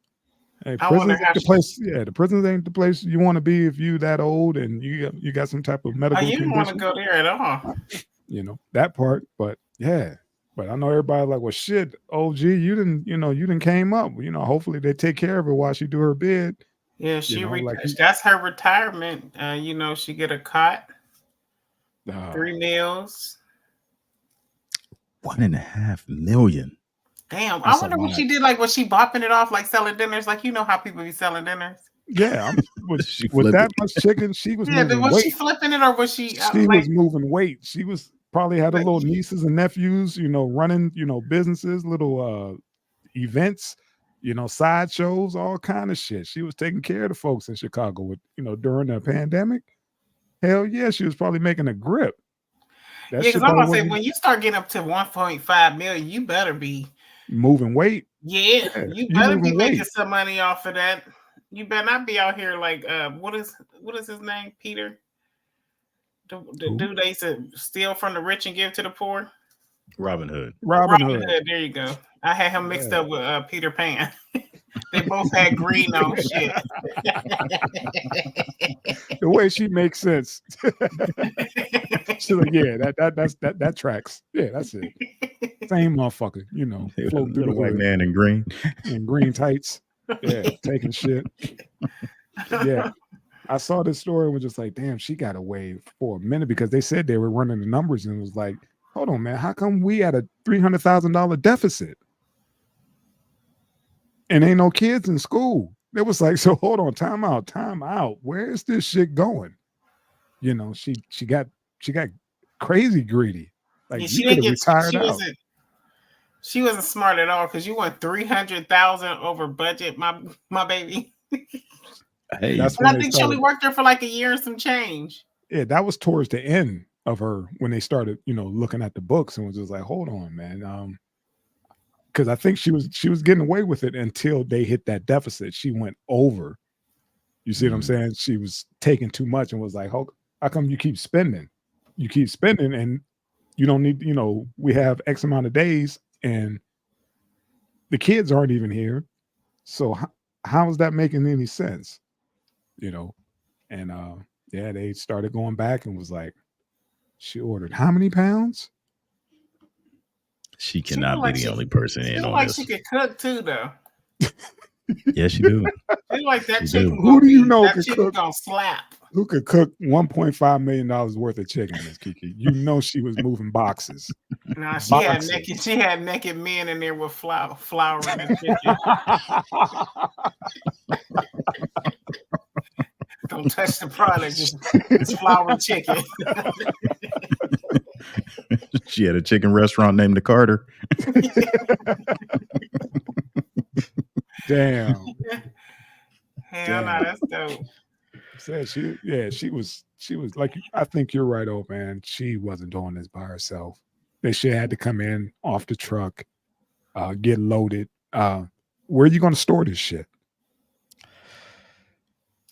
[SPEAKER 2] Hey, prisons ain't the place. Yeah, the prisons ain't the place you want to be if you that old and you got some type of medical.
[SPEAKER 3] You don't want to go there at all.
[SPEAKER 2] You know that part, but yeah. But I know everybody like, well, shit, OG, you didn't came up. You know, hopefully they take care of her while she do her bid.
[SPEAKER 3] Yeah, that's her retirement. You know, she get a cot, 3 meals.
[SPEAKER 1] $1.5 million.
[SPEAKER 3] Damn, I wonder what she did. Like, was she bopping it off, like selling dinners? Like, you know how people be selling dinners.
[SPEAKER 2] Yeah, with that much chicken, she was.
[SPEAKER 3] Yeah,
[SPEAKER 2] moving
[SPEAKER 3] was
[SPEAKER 2] weight.
[SPEAKER 3] she flipping it or was she?
[SPEAKER 2] She was moving weight. She was probably had a little nieces and nephews, you know, running, you know, businesses, little events, you know, sideshows, all kind of shit. She was taking care of the folks in Chicago with, you know, during the pandemic. Hell yeah, she was probably making a grip.
[SPEAKER 3] Yeah, because I'm gonna say when you start getting up to 1.5 million, you better be
[SPEAKER 2] moving weight.
[SPEAKER 3] Yeah, you better be making some money off of that. You better not be out here like what is his name? Peter. The dude they used to steal from the rich and give to the poor.
[SPEAKER 1] Robin Hood.
[SPEAKER 2] Robin Hood.
[SPEAKER 3] There you go. I had him mixed up with Peter Pan. They both had green on shit.
[SPEAKER 2] The way she makes sense. She's like, yeah, that tracks. Yeah, that's it. Same motherfucker, you know, floating through the
[SPEAKER 1] white
[SPEAKER 2] hood
[SPEAKER 1] man in green.
[SPEAKER 2] in green tights. Yeah, taking shit. Yeah. I saw this story and was just like, damn, she got away for a minute because they said they were running the numbers and it was like, hold on, man, how come we at a $300,000 deficit? And ain't no kids in school. It was like, so hold on, time out. Where is this shit going? You know, she got crazy greedy. Like,
[SPEAKER 3] she
[SPEAKER 2] you could have retired out.
[SPEAKER 3] She wasn't smart at all because you went 300,000 over budget, my baby.
[SPEAKER 1] Hey,
[SPEAKER 3] I think she only worked there for like a year and some change.
[SPEAKER 2] Yeah, that was towards the end of her when they started, you know, looking at the books and was just like, hold on, man. Because I think she was getting away with it until they hit that deficit. She went over. You see what I'm saying? She was taking too much and was like, how come you keep spending? You keep spending and you don't need, you know, we have X amount of days and the kids aren't even here. So how is that making any sense? You know, and yeah, they started going back and was like, she ordered how many pounds?
[SPEAKER 1] She cannot be the only person in on this.
[SPEAKER 3] She could cook too, though.
[SPEAKER 1] Yes, she do.
[SPEAKER 3] She like that chicken.
[SPEAKER 2] Who do you know
[SPEAKER 3] that
[SPEAKER 2] could
[SPEAKER 3] chicken
[SPEAKER 2] cook?
[SPEAKER 3] gonna slap.
[SPEAKER 2] Who could cook $1.5 million worth of chicken, Miss Kiki? You know she was moving boxes.
[SPEAKER 3] Nah, she had naked men in there with flour and chicken. Don't touch the product, just flour and chicken.
[SPEAKER 1] She had a chicken restaurant named the Carter.
[SPEAKER 2] Damn.
[SPEAKER 3] Hell no, that's dope.
[SPEAKER 2] Said she was like, I think you're right, old man. She wasn't doing this by herself. They should had to come in off the truck, get loaded. Where are you going to store this shit?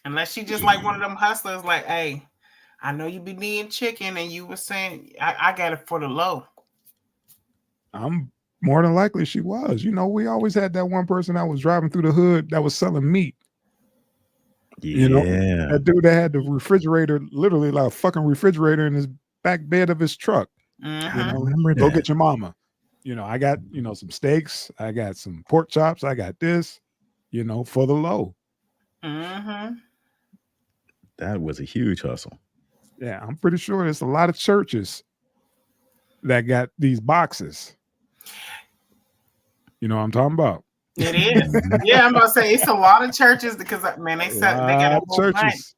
[SPEAKER 3] Unless she just like one of them hustlers, like, hey, I know you be needing chicken, and you were saying I got it for the low.
[SPEAKER 2] I'm more than likely she was. You know, we always had that one person that was driving through the hood that was selling meat.
[SPEAKER 1] Yeah.
[SPEAKER 2] You know, that dude that had the refrigerator, literally like a fucking refrigerator in his back bed of his truck.
[SPEAKER 3] Mm-hmm.
[SPEAKER 2] You know,
[SPEAKER 1] remember that.
[SPEAKER 2] Go get your mama. You know, I got, you know, some steaks. I got some pork chops. I got this, you know, for the low.
[SPEAKER 3] Mm-hmm.
[SPEAKER 1] That was a huge hustle.
[SPEAKER 2] Yeah, I'm pretty sure there's a lot of churches that got these boxes. You know what I'm talking about?
[SPEAKER 3] It is. Yeah, I'm about to say it's a lot of churches because man, they got a whole churches.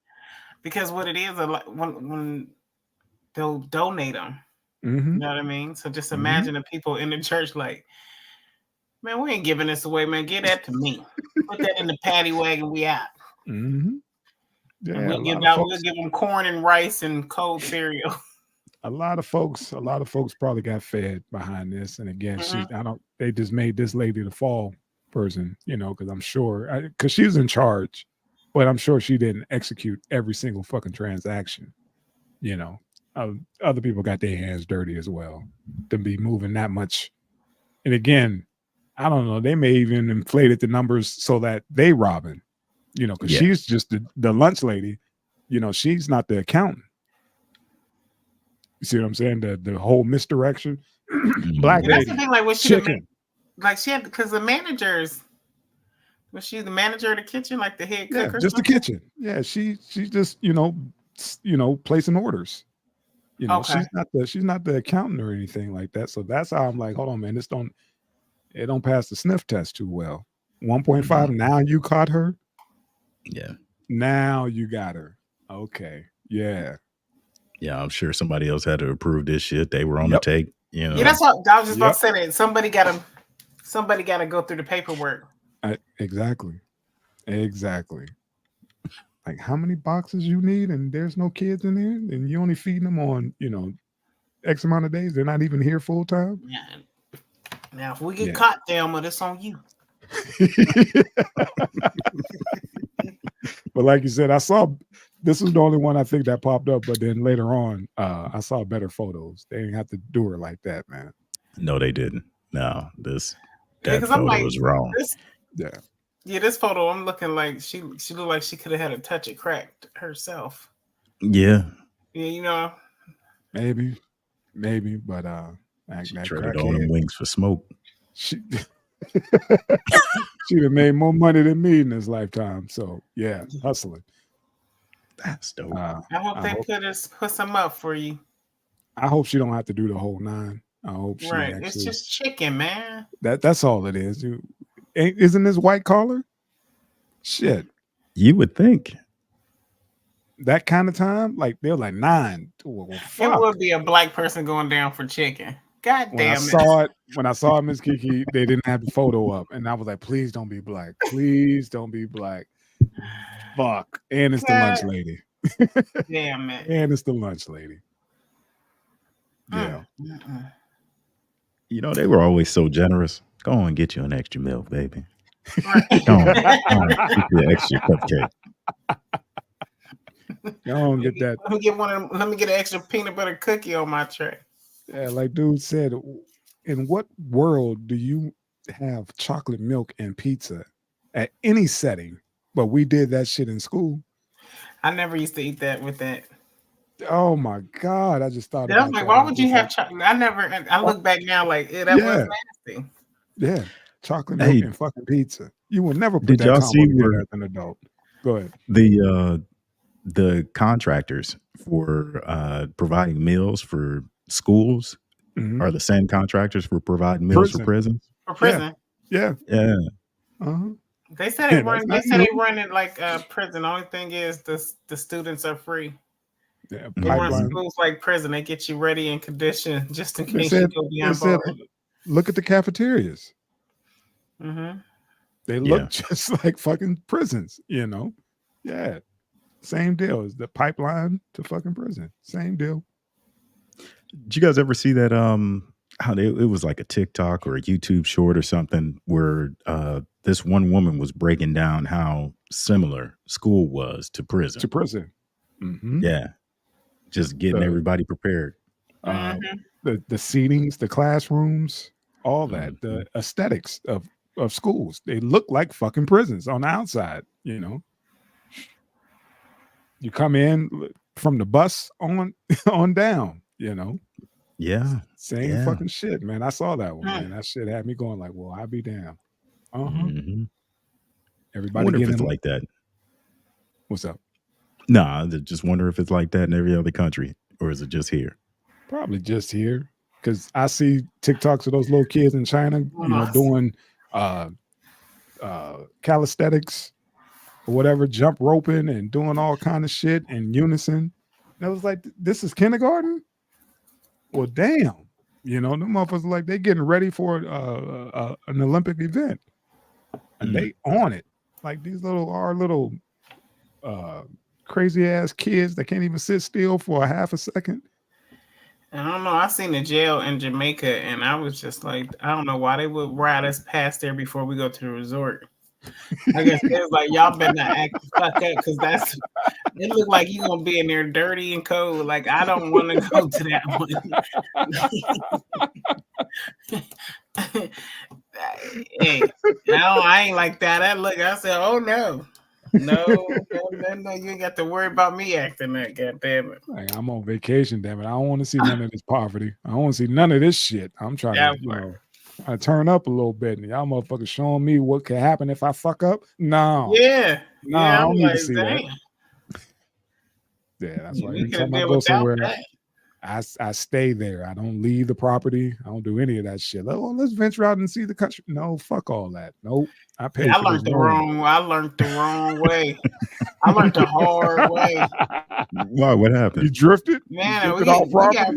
[SPEAKER 3] Because what it is, when they'll donate them, you know what I mean. So just imagine the people in the church like, man, we ain't giving this away, man. Give that to me. Put that in the paddy wagon. We out.
[SPEAKER 2] Mm-hmm. Yeah,
[SPEAKER 3] we'll give them corn and rice and cold cereal.
[SPEAKER 2] A lot of folks probably got fed behind this. And again, they just made this lady the fall person, you know, because I'm sure, because she was in charge, but I'm sure she didn't execute every single fucking transaction. You know, other people got their hands dirty as well to be moving that much. And again, I don't know, they may even inflated the numbers so that they robbing, you know, because she's just the lunch lady, you know, she's not the accountant. You see what I'm saying? The whole misdirection. Black lady. That's the thing,
[SPEAKER 3] like what she chicken. Like she had, because the managers, was she the manager of the kitchen, like the head cook?
[SPEAKER 2] Yeah, just the kitchen. Yeah, she just you know placing orders. You know, she's not the accountant or anything like that. So that's how I'm like, hold on, man, it don't pass the sniff test too well. 1.5. Now you caught her.
[SPEAKER 1] Yeah.
[SPEAKER 2] Now you got her. Okay. Yeah.
[SPEAKER 1] Yeah, I'm sure somebody else had to approve this shit. They were on the take. You know.
[SPEAKER 3] Yeah, that's what I was just about to say. That somebody got to go through the paperwork.
[SPEAKER 2] Exactly. Like how many boxes you need, and there's no kids in there, and you only feeding them on, you know, X amount of days. They're not even here full time.
[SPEAKER 3] Yeah. Now, if we get caught, Thelma, that's on you.
[SPEAKER 2] But like you said, I saw this was the only one I think that popped up. But then later on, I saw better photos. They didn't have to do her like that, man.
[SPEAKER 1] No, they didn't. No,
[SPEAKER 3] Yeah,
[SPEAKER 1] that
[SPEAKER 3] because I'm
[SPEAKER 1] photo
[SPEAKER 3] like,
[SPEAKER 1] was wrong.
[SPEAKER 3] this photo, I'm looking like she looked like she could have had a touch of crack herself.
[SPEAKER 1] Yeah,
[SPEAKER 3] Yeah,
[SPEAKER 2] maybe, but
[SPEAKER 1] she
[SPEAKER 2] that
[SPEAKER 1] traded all them
[SPEAKER 2] crackhead,
[SPEAKER 1] wings for smoke.
[SPEAKER 2] she'd have made more money than me in this lifetime. So yeah, hustling.
[SPEAKER 1] That's dope.
[SPEAKER 3] I hope they put some up for you.
[SPEAKER 2] I hope she don't have to do the whole 9. I hope she
[SPEAKER 3] Right,
[SPEAKER 2] actually.
[SPEAKER 3] it's just chicken, man.
[SPEAKER 2] That's all it is. Isn't this white collar? Shit,
[SPEAKER 1] You would think.
[SPEAKER 2] that kind of time, like they're like 9. Well,
[SPEAKER 3] It
[SPEAKER 2] fuck.
[SPEAKER 3] would be a black person going down for chicken. God
[SPEAKER 2] When I
[SPEAKER 3] damn it.
[SPEAKER 2] saw it, Miss Kiki, they didn't have the photo up, and I was like, please don't be black. Please don't be black. Fuck. And it's the lunch lady.
[SPEAKER 3] Damn it.
[SPEAKER 2] And it's the lunch lady. Yeah.
[SPEAKER 1] You know, they were always so generous. Go on and get you an extra milk, baby.
[SPEAKER 3] Right.
[SPEAKER 1] Go on, get you an extra cupcake.
[SPEAKER 2] Go on, get that.
[SPEAKER 3] Let me get one of them, let me get an extra peanut butter cookie on my tray.
[SPEAKER 2] Yeah, like dude said, in what world do you have chocolate milk and pizza at any setting? But we did that shit in school.
[SPEAKER 3] I never used to eat that with that.
[SPEAKER 2] Oh my God. I just thought
[SPEAKER 3] I
[SPEAKER 2] about
[SPEAKER 3] was like,
[SPEAKER 2] that.
[SPEAKER 3] why would you have chocolate? I look back now like, that was nasty.
[SPEAKER 2] Yeah. Chocolate milk and fucking pizza. You would never put
[SPEAKER 1] did
[SPEAKER 2] that
[SPEAKER 1] y'all
[SPEAKER 2] combo
[SPEAKER 1] see
[SPEAKER 2] together as an adult. Go ahead.
[SPEAKER 1] The contractors for providing meals for schools are the same contractors for providing meals for prisons?
[SPEAKER 3] For prison.
[SPEAKER 2] Yeah. Uh-huh.
[SPEAKER 3] They said they run it like prison. The only thing is the students are free.
[SPEAKER 2] Yeah,
[SPEAKER 3] they run schools like prison. They get you ready and conditioned just in case you go beyond bars.
[SPEAKER 2] Look at the cafeterias.
[SPEAKER 3] Mm-hmm.
[SPEAKER 2] They look just like fucking prisons, you know? Yeah. Same deal as the pipeline to fucking prison. Same deal.
[SPEAKER 1] Did you guys ever see that? How it was like a TikTok or a YouTube short or something where this one woman was breaking down how similar school was to prison.
[SPEAKER 2] Mm-hmm.
[SPEAKER 1] Yeah. Just getting everybody prepared.
[SPEAKER 2] The seatings, the classrooms, all that, the aesthetics of schools. They look like fucking prisons on the outside, you know. You come in from the bus on down, you know.
[SPEAKER 1] Yeah.
[SPEAKER 2] Same fucking shit, man. I saw that one, man. That shit had me going like, well, I'll be damned.
[SPEAKER 1] Mm-hmm.
[SPEAKER 2] Everybody
[SPEAKER 1] I wonder if it's like that.
[SPEAKER 2] What's up?
[SPEAKER 1] Nah, I just wonder if it's like that in every other country, or is it just here?
[SPEAKER 2] Probably just here. Because I see TikToks of those little kids in China, you know, doing calisthenics or whatever, jump roping and doing all kind of shit in unison. And I was like, this is kindergarten? Well, damn. You know, them motherfuckers like they getting ready for an Olympic event. And they on it. Like these little crazy ass kids that can't even sit still for a half a second.
[SPEAKER 3] I don't know. I seen the jail in Jamaica, and I was just like, I don't know why they would ride us past there before we go to the resort. I guess it was like, y'all better not act the fuck up, because it looked like you gonna be in there dirty and cold. Like, I don't want to go to that one. Hey, no, I ain't like that. I said, oh no. No, you ain't got to worry about me acting that, goddamn it.
[SPEAKER 2] Like, I'm on vacation, damn it. I don't want to see none of this poverty. I don't want to see none of this shit. I'm trying to, you know, I turn up a little bit, and y'all motherfuckers showing me what could happen if I fuck up. No,
[SPEAKER 3] I
[SPEAKER 2] don't need to see that. Yeah, that's why every time I go somewhere, I stay there. I don't leave the property. I don't do any of that shit. Oh, let's venture out and see the country. No, fuck all that. Nope. I
[SPEAKER 3] learned the wrong way. I learned the hard way.
[SPEAKER 1] Why? What happened?
[SPEAKER 2] You drifted?
[SPEAKER 3] Man, we got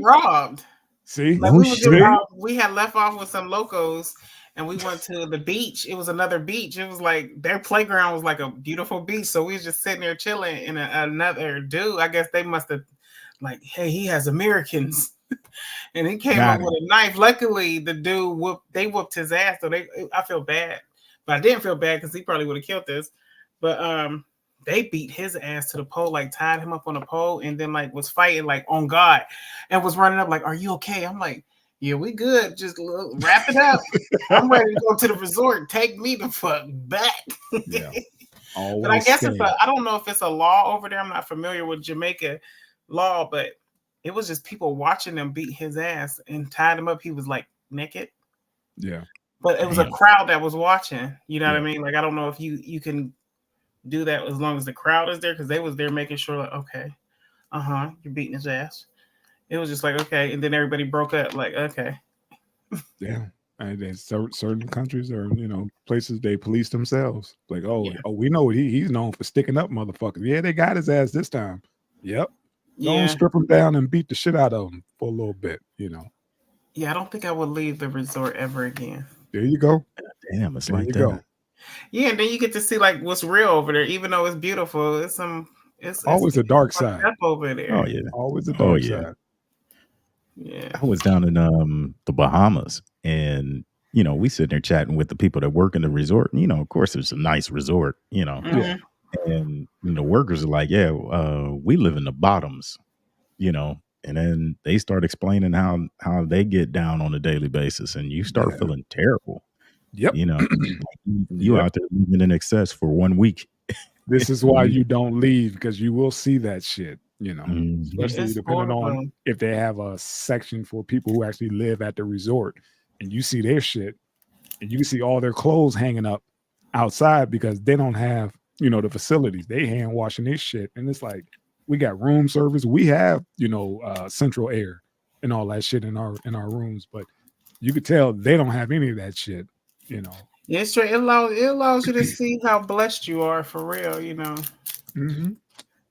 [SPEAKER 3] robbed.
[SPEAKER 2] See?
[SPEAKER 3] Like we had left off with some locals and we went to the beach. It was another beach. It was like their playground was like a beautiful beach. So we was just sitting there chilling, and another dude, I guess they must have like, hey, he has Americans. And he came up with a knife. Luckily, the dude whooped his ass. So I feel bad. But I didn't feel bad because he probably would have killed us. But they beat his ass to the pole, like tied him up on a pole, and then like was fighting like on God, and was running up like, "Are you okay?" I'm like, "Yeah, we good. Just wrap it up. I'm ready to go to the resort. Take me the fuck back."
[SPEAKER 2] Yeah.
[SPEAKER 3] But I guess I don't know if it's a law over there. I'm not familiar with Jamaica law, but it was just people watching them beat his ass and tied him up. He was like naked.
[SPEAKER 2] Yeah.
[SPEAKER 3] But it was a crowd that was watching. You know what I mean? Like, I don't know if you can do that as long as the crowd is there, because they was there making sure, like, okay, you're beating his ass. It was just like, okay, and then everybody broke up, like, okay.
[SPEAKER 2] Yeah. And there's certain countries or places they police themselves. Like, we know he's known for sticking up motherfuckers. Yeah, they got his ass this time. Yep. Don't strip him down and beat the shit out of him for a little bit,
[SPEAKER 3] Yeah, I don't think I would leave the resort ever again.
[SPEAKER 2] There you go.
[SPEAKER 1] Damn, it's
[SPEAKER 2] there
[SPEAKER 1] like
[SPEAKER 2] you
[SPEAKER 1] that.
[SPEAKER 2] Go.
[SPEAKER 3] Yeah, and then you get to see like what's real over there, even though it's beautiful. It's
[SPEAKER 2] always a dark side
[SPEAKER 3] over there.
[SPEAKER 1] Oh yeah,
[SPEAKER 2] always a dark side.
[SPEAKER 3] Yeah,
[SPEAKER 1] I was down in the Bahamas, and we sitting there chatting with the people that work in the resort. And, of course, it's a nice resort.
[SPEAKER 3] Mm-hmm.
[SPEAKER 1] And the workers are like, "Yeah, we live in the bottoms," And then they start explaining how they get down on a daily basis, and you start feeling terrible.
[SPEAKER 2] Yep.
[SPEAKER 1] You out there living in excess for 1 week.
[SPEAKER 2] This is why you don't leave, because you will see that shit. Especially
[SPEAKER 3] It's
[SPEAKER 2] depending
[SPEAKER 3] horrible.
[SPEAKER 2] on if they have a section for people who actually live at the resort, and you see their shit, and you can see all their clothes hanging up outside because they don't have the facilities. They hand washing their shit, and it's like, we got room service, we have central air and all that shit in our rooms, but you could tell they don't have any of that shit.
[SPEAKER 3] Yeah, it's true. It allows you to see how blessed you are for real.
[SPEAKER 2] Mm-hmm.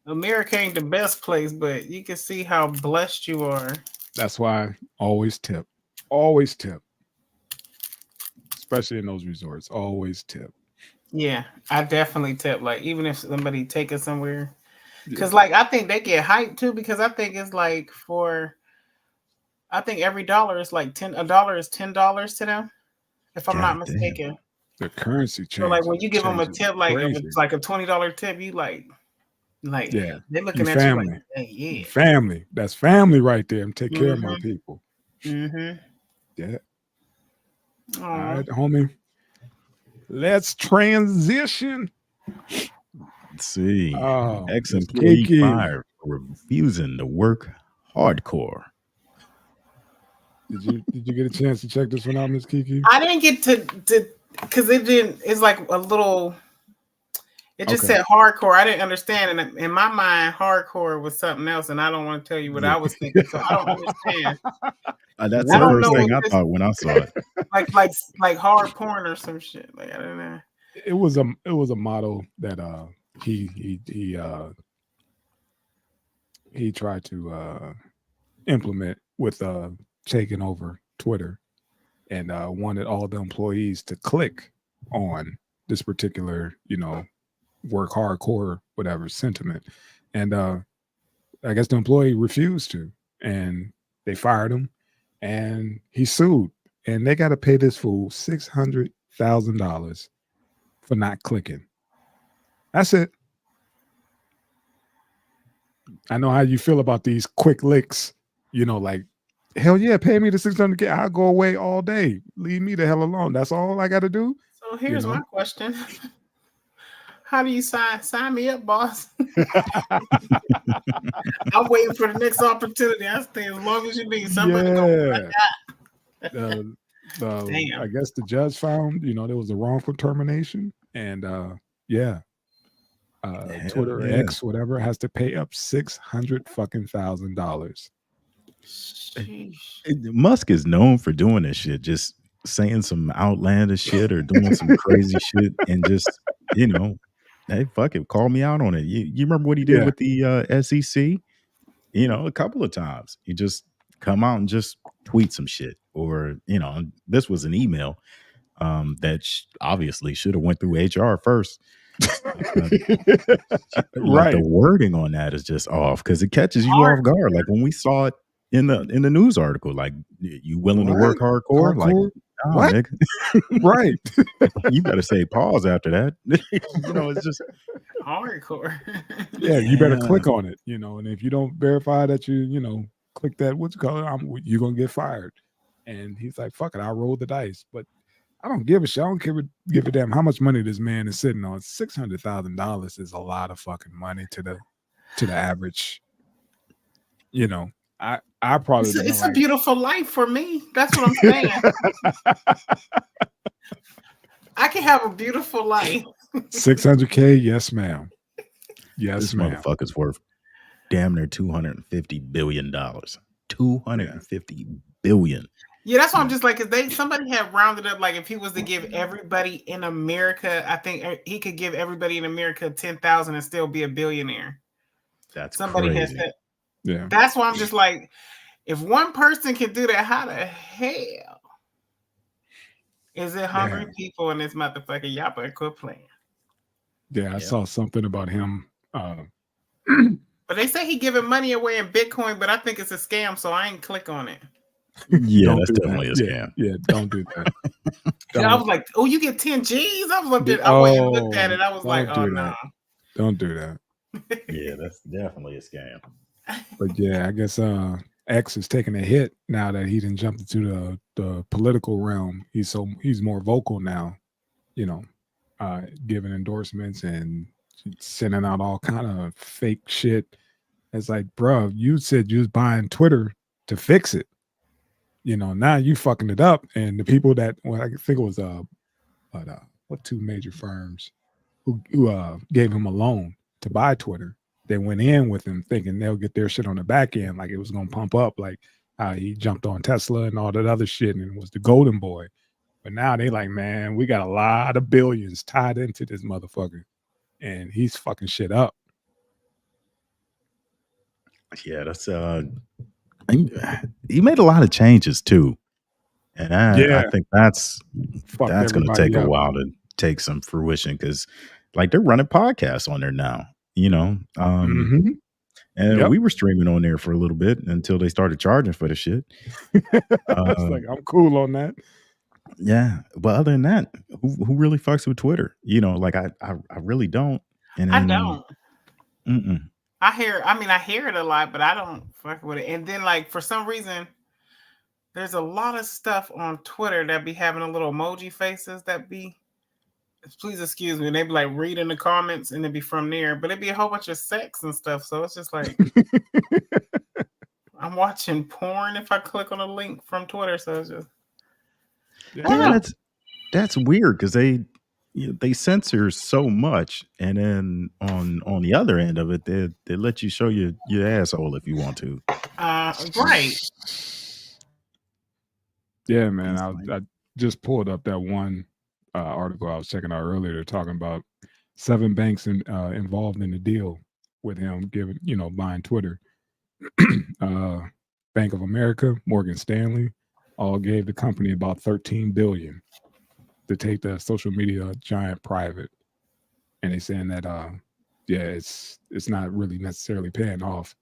[SPEAKER 3] America ain't the best place, but you can see how blessed you are.
[SPEAKER 2] That's why always tip, especially in those resorts. Always tip.
[SPEAKER 3] Yeah, I definitely tip. Like, even if somebody take us somewhere, because like I think they get hyped too. Because I think it's like I think every dollar is like $10 is $10 to them, if I'm not mistaken.
[SPEAKER 2] The currency change.
[SPEAKER 3] So like when you give them a tip, like if it's like a $20 tip, you like
[SPEAKER 2] yeah,
[SPEAKER 3] they're looking at
[SPEAKER 2] family.
[SPEAKER 3] you like, hey, yeah,
[SPEAKER 2] family. That's family right there. I'm take care of my people.
[SPEAKER 3] Mm-hmm.
[SPEAKER 2] Yeah. All right, homie. Let's transition.
[SPEAKER 1] Let's see.
[SPEAKER 2] Oh,
[SPEAKER 1] ex-employee fired for refusing to work hardcore.
[SPEAKER 2] Did you get a chance to check this one out, Miss Kiki?
[SPEAKER 3] I didn't get to because it didn't. It's like a little. It just said hardcore. I didn't understand, and in my mind, hardcore was something else, and I don't want to tell you what I was thinking, so I don't understand.
[SPEAKER 1] That's the first thing I thought when I saw it.
[SPEAKER 3] Like hard porn or some shit. Like, I don't know.
[SPEAKER 2] It was a model that he tried to implement with taking over Twitter, and wanted all the employees to click on this particular work hardcore whatever sentiment, and I guess the employee refused to, and they fired him, and he sued, and they got to pay this fool $600,000 for not clicking. That's it. I know how you feel about these quick licks, like, hell yeah, pay me the $600,000. I'll go away all day. Leave me the hell alone. That's all I got to do.
[SPEAKER 3] So here's my question. How do you sign me up, boss? I'm waiting for the next opportunity. I stay as long as you need. Somebody
[SPEAKER 2] Damn. I guess the judge found, there was a wrongful termination, and Twitter X, whatever, has to pay up $600,000.
[SPEAKER 1] Musk is known for doing this shit, just saying some outlandish shit or doing some crazy shit, and just hey, fuck it, call me out on it. You remember what he did with the SEC? A couple of times he just come out and just tweet some shit, or this was an email that obviously should have went through HR first.
[SPEAKER 2] Right.
[SPEAKER 1] The wording on that is just off, because it catches you off guard. Like when we saw it in the news article, like, you willing to work hardcore? Like,
[SPEAKER 2] what?
[SPEAKER 1] Nigga.
[SPEAKER 2] Right.
[SPEAKER 1] You better say pause after that. It's just
[SPEAKER 3] Hardcore.
[SPEAKER 2] Yeah, you better click on it, and if you don't verify that click that, what's it called, you're going to get fired. And he's like, fuck it, I'll roll the dice. But I don't give a shit. I don't give a damn how much money this man is sitting on. $600,000 is a lot of fucking money to the average. I probably
[SPEAKER 3] it's a beautiful life for me. That's what I'm saying. I can have a beautiful life.
[SPEAKER 2] $600K, yes, ma'am. Yes,
[SPEAKER 1] this
[SPEAKER 2] ma'am.
[SPEAKER 1] Motherfucker's worth damn near $250 billion. $250 billion.
[SPEAKER 3] Yeah, that's why I'm just like, because somebody had rounded up, like, if he was to give everybody in America, I think he could give everybody in America 10,000 and still be a billionaire.
[SPEAKER 1] That's
[SPEAKER 3] somebody
[SPEAKER 1] crazy.
[SPEAKER 3] has said.
[SPEAKER 2] Yeah,
[SPEAKER 3] that's why I'm just like, if one person can do that, how the hell is it hungry people in this motherfucker? Y'all better quit playing.
[SPEAKER 2] Yeah, I saw something about him.
[SPEAKER 3] But they say he giving money away in Bitcoin, but I think it's a scam, so I ain't click on it.
[SPEAKER 1] Yeah, that's definitely a scam.
[SPEAKER 2] Yeah, don't do that.
[SPEAKER 3] I was like, oh, you get 10 G's? I went and looked at it. I was like, oh, no.
[SPEAKER 2] Don't do that.
[SPEAKER 1] Yeah, that's definitely a scam.
[SPEAKER 2] But yeah, I guess X is taking a hit now that he didn't jump into the political realm. He's more vocal now, giving endorsements and sending out all kind of fake shit. It's like, bro, you said you was buying Twitter to fix it. Now you fucking it up. And the people that, I think it was what two major firms who gave him a loan to buy Twitter. They went in with him thinking they'll get their shit on the back end, like it was gonna pump up, like how he jumped on Tesla and all that other shit, and it was the golden boy. But now they like, man, we got a lot of billions tied into this motherfucker, and he's fucking shit up.
[SPEAKER 1] Yeah, that's he made a lot of changes too, and I think that's going to take a while to take some fruition, because like they're running podcasts on there now, and we were streaming on there for a little bit until they started charging for the shit.
[SPEAKER 2] It's like, I'm cool on that.
[SPEAKER 1] Yeah, but other than that, who really fucks with Twitter? Like I really don't. And
[SPEAKER 3] I don't.
[SPEAKER 1] Mm-mm.
[SPEAKER 3] I hear it a lot, but I don't fuck with it. And then, like, for some reason, there's a lot of stuff on Twitter that be having a little emoji faces that be, please excuse me, and they be like reading the comments and it be from there, but it'd be a whole bunch of sex and stuff. So it's just like, I'm watching porn if I click on a link from Twitter. So it's just,
[SPEAKER 1] that's weird, because they censor so much, and then on the other end of it, they let you show your asshole if you want to.
[SPEAKER 3] Right.
[SPEAKER 2] Yeah, man. I just pulled up that one article I was checking out earlier. They're talking about 7 banks involved in the deal with him buying Twitter. Bank of America, Morgan Stanley, all gave the company about $13 billion to take the social media giant private. And they're saying that it's not really necessarily paying off.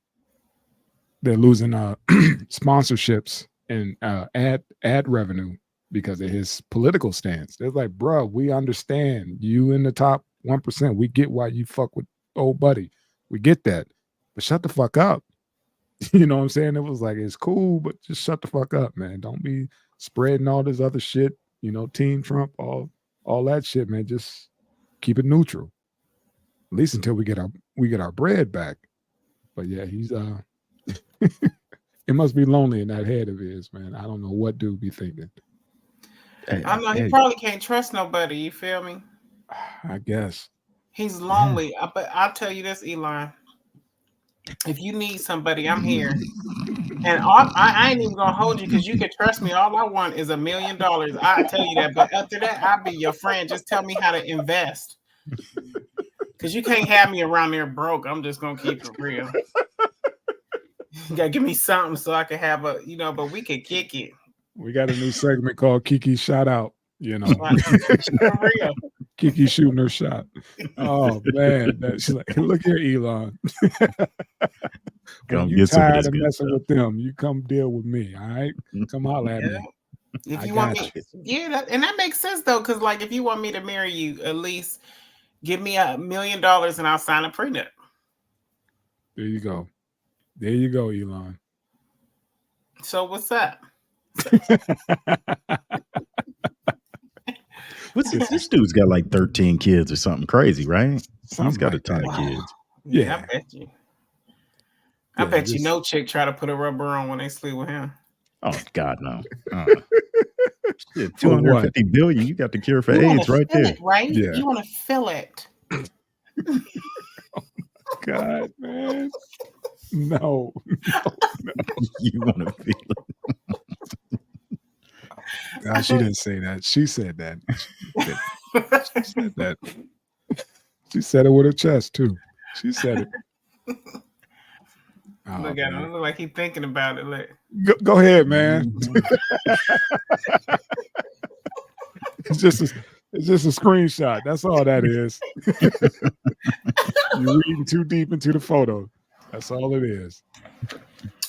[SPEAKER 2] They're losing sponsorships and ad revenue because of his political stance. They're like, bro, we understand you in the top 1%. We get why you fuck with old buddy. We get that. But shut the fuck up. You know what I'm saying? It was like, it's cool, but just shut the fuck up, man. Don't be spreading all this other shit, Team Trump, all that shit, man. Just keep it neutral. At least until we get our bread back. But yeah, he's it must be lonely in that head of his, man. I don't know what dude be thinking.
[SPEAKER 3] I know he probably can't trust nobody. You feel me?
[SPEAKER 2] I guess
[SPEAKER 3] he's lonely. But I'll tell you this, Elon. If you need somebody, I'm here. And I ain't even gonna hold you, because you can trust me. All I want is $1 million. I tell you that. But after that, I'll be your friend. Just tell me how to invest. Because you can't have me around there broke. I'm just gonna keep it real. You gotta give me something so I can have but we can kick it.
[SPEAKER 2] We got a new segment called Kiki Shout Out. For real. Kiki shooting her shot. Oh man, she's like, look here, Elon. When you tired of messing with them, you come deal with me. All right, come holler at me.
[SPEAKER 3] If you want me, and that makes sense though, because like if you want me to marry you, at least Give me $1 million and I'll sign a prenup.
[SPEAKER 2] There you go. There you go, Elon.
[SPEAKER 3] So what's up?
[SPEAKER 1] What's this dude's got like 13 kids or something crazy, right? He's got a ton
[SPEAKER 2] that.
[SPEAKER 1] of kids.
[SPEAKER 3] Yeah, I bet you. I bet you
[SPEAKER 2] just-
[SPEAKER 3] no chick try to put a rubber on when they sleep with him.
[SPEAKER 1] Oh God, no. Shit,
[SPEAKER 2] For what?
[SPEAKER 1] 250 billion. You got the cure for
[SPEAKER 3] You wanna
[SPEAKER 1] AIDS right
[SPEAKER 3] feel
[SPEAKER 1] there.
[SPEAKER 3] it, right?
[SPEAKER 2] Yeah.
[SPEAKER 3] You want to feel it.
[SPEAKER 2] God, man. No.
[SPEAKER 1] You want to feel it.
[SPEAKER 2] God, she didn't say that. She said that. She said that. She said it with her chest too. She said it. Oh,
[SPEAKER 3] Look at
[SPEAKER 2] man.
[SPEAKER 3] him. Look like he's thinking about it. Look.
[SPEAKER 2] Go ahead, man. It's just a screenshot. That's all that is. You're reading too deep into the photo. That's all it is.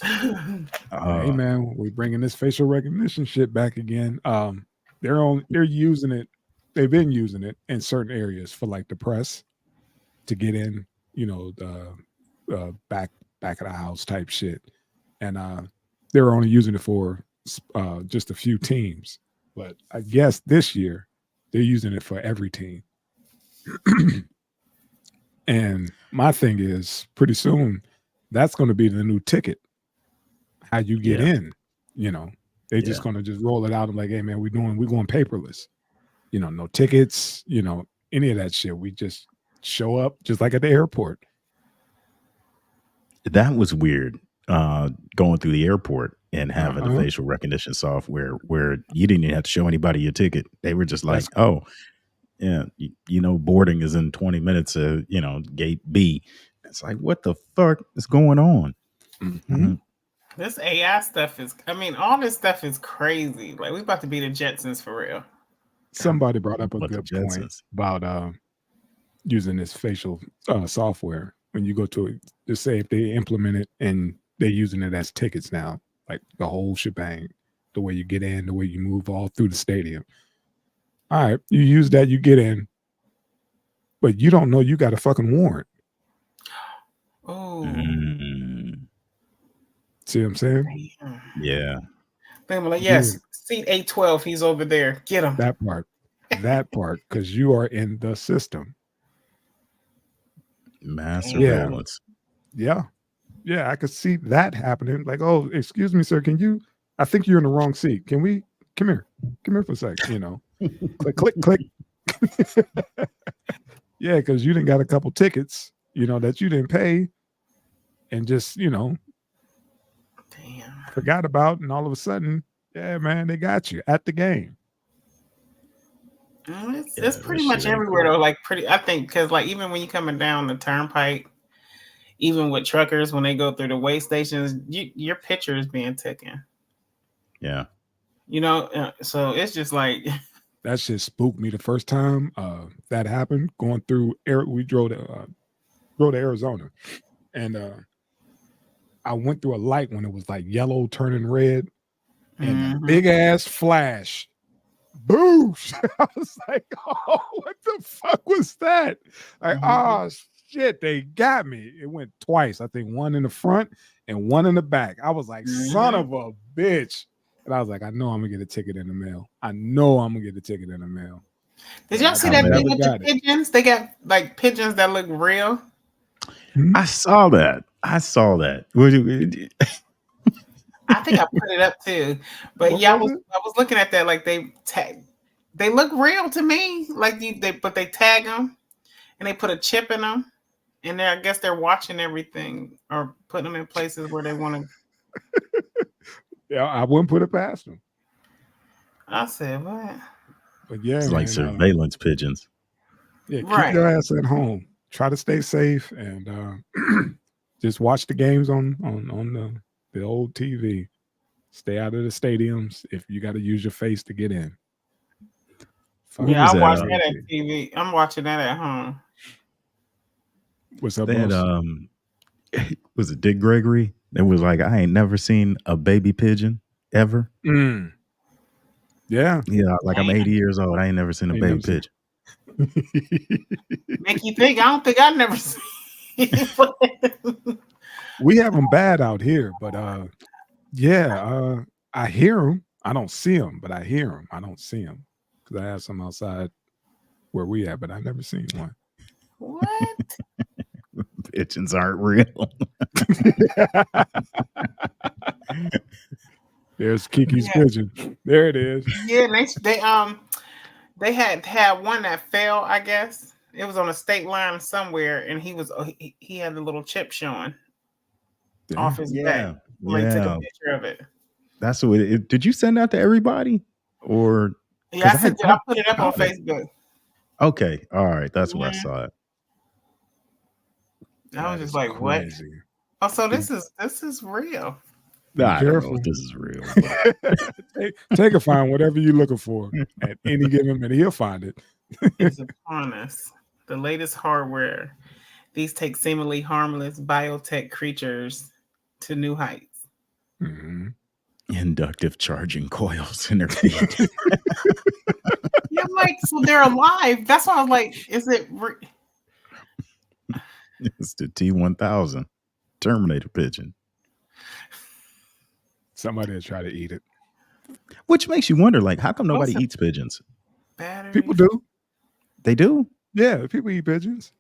[SPEAKER 2] Hey man, we're bringing this facial recognition shit back again. They're using it. They've been using it in certain areas for like the press to get in, the back of the house type shit, and they were only using it for just a few teams. But I guess this year they're using it for every team. And my thing is, pretty soon that's going to be the new ticket. How you get in, they're just going to just roll it out and like, hey man, we're going paperless. No tickets, any of that shit. We just show up just like at the airport.
[SPEAKER 1] That was weird. Going through the airport and having the facial recognition software where you didn't even have to show anybody your ticket. They were just like, oh, yeah, boarding is in 20 minutes, gate B. It's like, what the fuck is going on?
[SPEAKER 2] Mm-hmm.
[SPEAKER 3] This AI stuff all this stuff is crazy. Like, we about to be the Jetsons for real.
[SPEAKER 2] Somebody brought up a good point about using this facial software. When you go to it, just say if they implement it and they're using it as tickets now, like the whole shebang, the way you get in, the way you move all through the stadium. All right, you use that, you get in, but you don't know you got a fucking warrant.
[SPEAKER 3] Oh.
[SPEAKER 2] See what I'm saying?
[SPEAKER 1] Yeah.
[SPEAKER 3] They were like, yes, seat 812, he's over there. Get him.
[SPEAKER 2] That part, because you are in the system.
[SPEAKER 1] Mass surveillance.
[SPEAKER 2] Yeah, I could see that happening. Like, oh, excuse me, sir, I think you're in the wrong seat. Can we come here for a second? Click. Yeah, because you didn't got a couple tickets, that you didn't pay, and just
[SPEAKER 3] Damn.
[SPEAKER 2] forgot about, and all of a sudden, yeah, man, they got you at the game.
[SPEAKER 3] It's pretty much everywhere though. Like I think because like even when you're coming down the turnpike, even with truckers when they go through the weigh stations, your picture is being taken.
[SPEAKER 1] Yeah.
[SPEAKER 3] So it's just like
[SPEAKER 2] that shit spooked me the first time that happened. Going through we drove to Arizona, and I went through a light when it was like yellow turning red, and a big ass flash. Boosh! I was like, oh, what the fuck was that? Like, oh shit, they got me. It went twice. I think one in the front and one in the back. I was like, son of a bitch. And I was like, I know I'm gonna get a ticket in the mail.
[SPEAKER 3] Did y'all see that thing with the pigeons? They got like pigeons that look real.
[SPEAKER 1] I saw that.
[SPEAKER 3] I think I put it up too, but I was looking at that like they look real to me. Like they tag them and they put a chip in them, and I guess they're watching everything or putting them in places where they want to.
[SPEAKER 2] Yeah, I wouldn't put it past them.
[SPEAKER 3] I said what?
[SPEAKER 2] But yeah,
[SPEAKER 1] it's like surveillance pigeons.
[SPEAKER 2] Yeah, keep your ass at home. Try to stay safe and just watch the games on the old TV. Stay out of the stadiums if you got to use your face to get in.
[SPEAKER 3] Yeah, I watch that at TV. I'm watching that at home.
[SPEAKER 2] What's up,
[SPEAKER 1] was it Dick Gregory? It was like, I ain't never seen a baby pigeon ever.
[SPEAKER 2] Yeah.
[SPEAKER 1] Yeah, like I'm 80 years old. I ain't never seen a baby pigeon.
[SPEAKER 3] Make you think. I don't think I've never seen.
[SPEAKER 2] We have them bad out here, but I hear them. I don't see them, but I hear them. I don't see them because I have some outside where we at, but I've never seen one.
[SPEAKER 3] What?
[SPEAKER 1] Pigeons aren't real.
[SPEAKER 2] There's Kiki's pigeon. There it is.
[SPEAKER 3] Yeah, they had one that fell. I guess it was on a state line somewhere, and he had the little chip showing off his back. They took a picture of it.
[SPEAKER 1] That's what it. Did you send that to everybody, or?
[SPEAKER 3] Yeah, I put it up on Facebook.
[SPEAKER 1] Okay, all right, that's where I saw it.
[SPEAKER 3] I was just like, crazy. What? Oh, so this is real.
[SPEAKER 1] Nah, I don't know if this is real.
[SPEAKER 2] Take a find whatever you're looking for at any given minute. He'll find it.
[SPEAKER 3] It's upon us. The latest hardware. These take seemingly harmless biotech creatures to new heights.
[SPEAKER 2] Mm-hmm.
[SPEAKER 1] Inductive charging coils in their feet.
[SPEAKER 3] Yeah, I'm like, so they're alive. That's why I was like, is it?
[SPEAKER 1] It's the T-1000 Terminator pigeon.
[SPEAKER 2] Somebody will try to eat it.
[SPEAKER 1] Which makes you wonder, like, how come nobody eats pigeons?
[SPEAKER 3] Battery.
[SPEAKER 2] People do.
[SPEAKER 1] They do?
[SPEAKER 2] Yeah, people eat pigeons.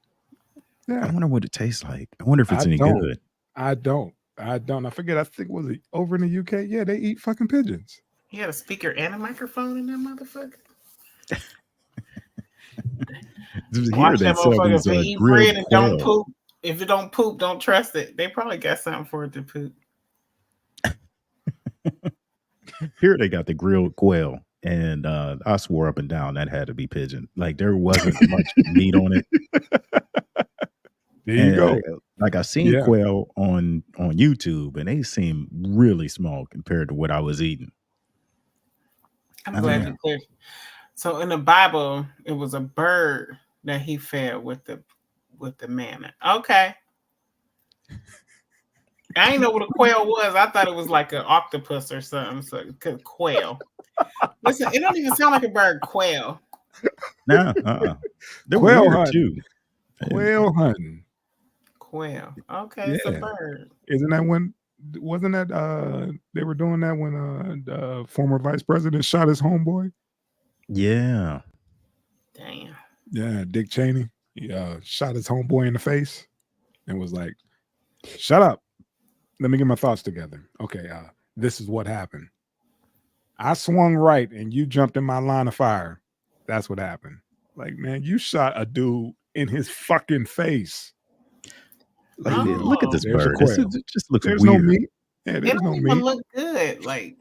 [SPEAKER 2] Yeah.
[SPEAKER 1] I wonder what it tastes like. I wonder if it's any good.
[SPEAKER 2] I don't. I forget. I think, was it over in the UK? Yeah, they eat fucking pigeons.
[SPEAKER 3] You had a speaker and a microphone in that motherfucker? Watch that motherfucker if they eat bread and don't poop. If it don't poop, don't trust it. They probably got something for it to poop.
[SPEAKER 1] Here they got the grilled quail, and I swore up and down that had to be pigeon. Like there wasn't much meat on it.
[SPEAKER 2] There you go.
[SPEAKER 1] Like I seen quail on YouTube, and they seem really small compared to what I was eating.
[SPEAKER 3] I'm glad you cleared. So in the Bible, it was a bird that he fed with the manna. Okay. I didn't know what a quail was. I thought it was like an octopus or something. So quail. Listen, it don't even sound like a bird. Quail.
[SPEAKER 1] No, they're
[SPEAKER 2] quail
[SPEAKER 1] weird
[SPEAKER 2] hunting.
[SPEAKER 1] Too.
[SPEAKER 2] Quail hunting.
[SPEAKER 3] Quail. Okay, it's a bird.
[SPEAKER 2] Isn't that when? Wasn't that they were doing that when the former vice president shot his homeboy?
[SPEAKER 1] Yeah.
[SPEAKER 3] Damn.
[SPEAKER 2] Yeah, Dick Cheney. He shot his homeboy in the face and was like, "Shut up. Let me get my thoughts together." Okay, this is what happened. I swung right and you jumped in my line of fire. That's what happened. Like, man, you shot a dude in his fucking face.
[SPEAKER 1] Like, look at this bird. It just looks
[SPEAKER 2] there's
[SPEAKER 1] weird.
[SPEAKER 2] No meat. Yeah,
[SPEAKER 3] it don't even look good. Like,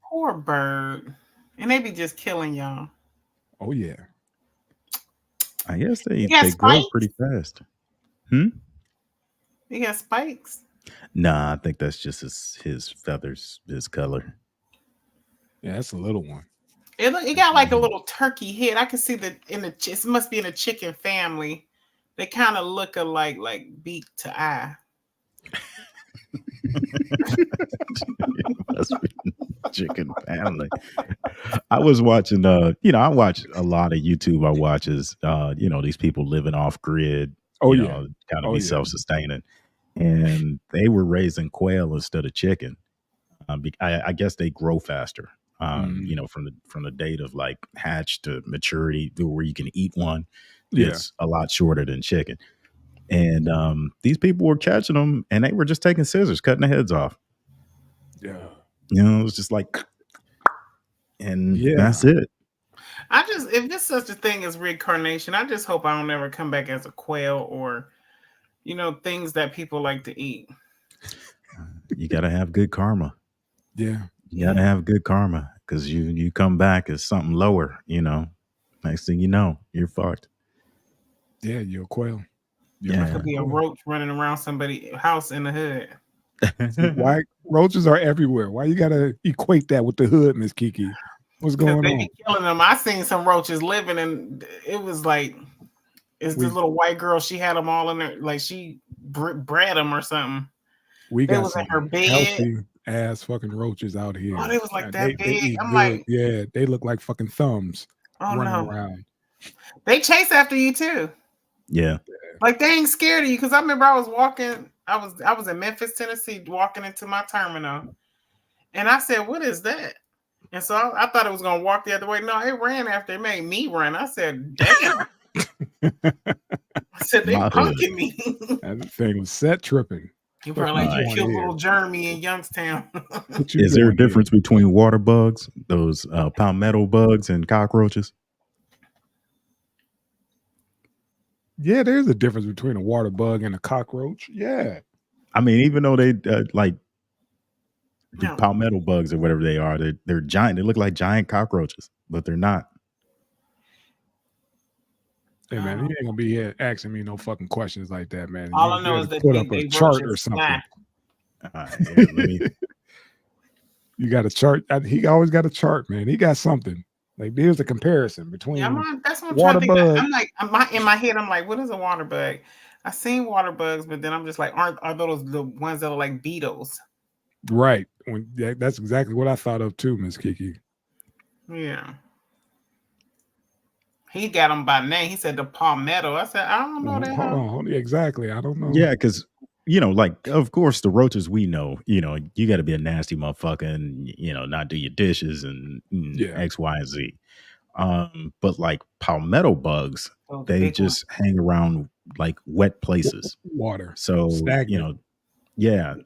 [SPEAKER 3] poor bird. And they be just killing y'all.
[SPEAKER 2] Oh, yeah.
[SPEAKER 1] I guess they grow pretty fast.
[SPEAKER 3] He got spikes?
[SPEAKER 1] Nah, I think that's just his feathers, his color.
[SPEAKER 2] Yeah, that's a little one.
[SPEAKER 3] It got like a little turkey head. I can see that it must be in a chicken family. They kind of look alike, like beak to eye.
[SPEAKER 1] Must be chicken family. I was watching I watch a lot of YouTube. I watch these people living off grid. Kind of be self-sustaining. And they were raising quail instead of chicken. I guess they grow faster. From the date of like hatch to maturity, where you can eat one, it's a lot shorter than chicken. And these people were catching them, and they were just taking scissors, cutting their heads off.
[SPEAKER 2] Yeah,
[SPEAKER 1] it was just like, and that's it.
[SPEAKER 3] If there's such a thing as reincarnation, I just hope I don't ever come back as a quail or, things that people like to eat.
[SPEAKER 1] You gotta have good karma.
[SPEAKER 2] Yeah.
[SPEAKER 1] You gotta have good karma, because you come back as something lower, next thing you know, you're fucked.
[SPEAKER 2] Yeah, you're a quail.
[SPEAKER 3] It could be a roach running around somebody's house in the hood.
[SPEAKER 2] Why roaches are everywhere? Why you gotta equate that with the hood, Miss Kiki? What's going
[SPEAKER 3] they
[SPEAKER 2] on?
[SPEAKER 3] be killing them. I seen some roaches living, and it was like, this little white girl. She had them all in there, like she bred them or something.
[SPEAKER 2] We got
[SPEAKER 3] was in her bed.
[SPEAKER 2] Healthy ass fucking roaches out here.
[SPEAKER 3] Oh, they was like that big.
[SPEAKER 2] I'm like, yeah, they look like fucking thumbs running around.
[SPEAKER 3] They chase after you too.
[SPEAKER 1] Yeah.
[SPEAKER 3] Like they ain't scared of you. Because I remember I was walking. I was in Memphis, Tennessee, walking into my terminal, and I said, "What is that?" And so I thought it was gonna walk the other way. No, it ran after it made me run. I said, "Damn." I said, "They punking me."
[SPEAKER 2] That thing was set tripping.
[SPEAKER 3] You probably like you killed little Jeremy in Youngstown.
[SPEAKER 1] Is there a difference between water bugs, those palmetto bugs, and cockroaches?
[SPEAKER 2] Yeah, there's a difference between a water bug and a cockroach. Yeah.
[SPEAKER 1] I mean, even though they like the palmetto bugs or whatever they are, they're giant. They look like giant cockroaches, but they're not.
[SPEAKER 2] Hey man, you ain't gonna be here asking me no fucking questions like that, man.
[SPEAKER 3] All I know is that
[SPEAKER 2] put up a chart or something. You got a chart. He always got a chart, man. He got something. Like there's a comparison between.
[SPEAKER 3] That's what I'm
[SPEAKER 2] water
[SPEAKER 3] trying to think.
[SPEAKER 2] bug.
[SPEAKER 3] I'm like, in my head, I'm like, what is a water bug? I seen water bugs, but then I'm just like, are those the ones that are like beetles?
[SPEAKER 2] Right. That's exactly what I thought of too, Miss Kiki.
[SPEAKER 3] Yeah. He got them by name. He said the palmetto. I said, I don't know that.
[SPEAKER 2] Hold on. Exactly. I don't know.
[SPEAKER 1] Yeah, because like of course the roaches we know, you got to be a nasty motherfucker and not do your dishes and X, Y, and Z. But like palmetto bugs, they just hang around like wet places,
[SPEAKER 2] water.
[SPEAKER 1] So
[SPEAKER 2] stagnant.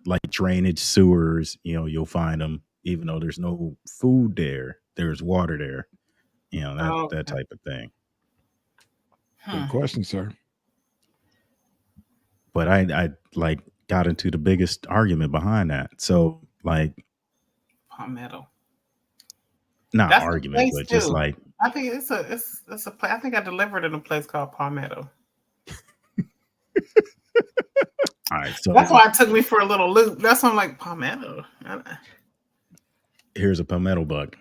[SPEAKER 1] Like drainage sewers. You'll find them even though there's no food there. There's water there. That type of thing.
[SPEAKER 2] Good question, sir.
[SPEAKER 1] But I like got into the biggest argument behind that. So like
[SPEAKER 3] palmetto.
[SPEAKER 1] Not that's argument, but just like
[SPEAKER 3] I think it's a place. I think I delivered in a place called Palmetto.
[SPEAKER 1] All right, so
[SPEAKER 3] that's why it took me for a little loop. That's why I'm like palmetto.
[SPEAKER 1] Here's a palmetto bug.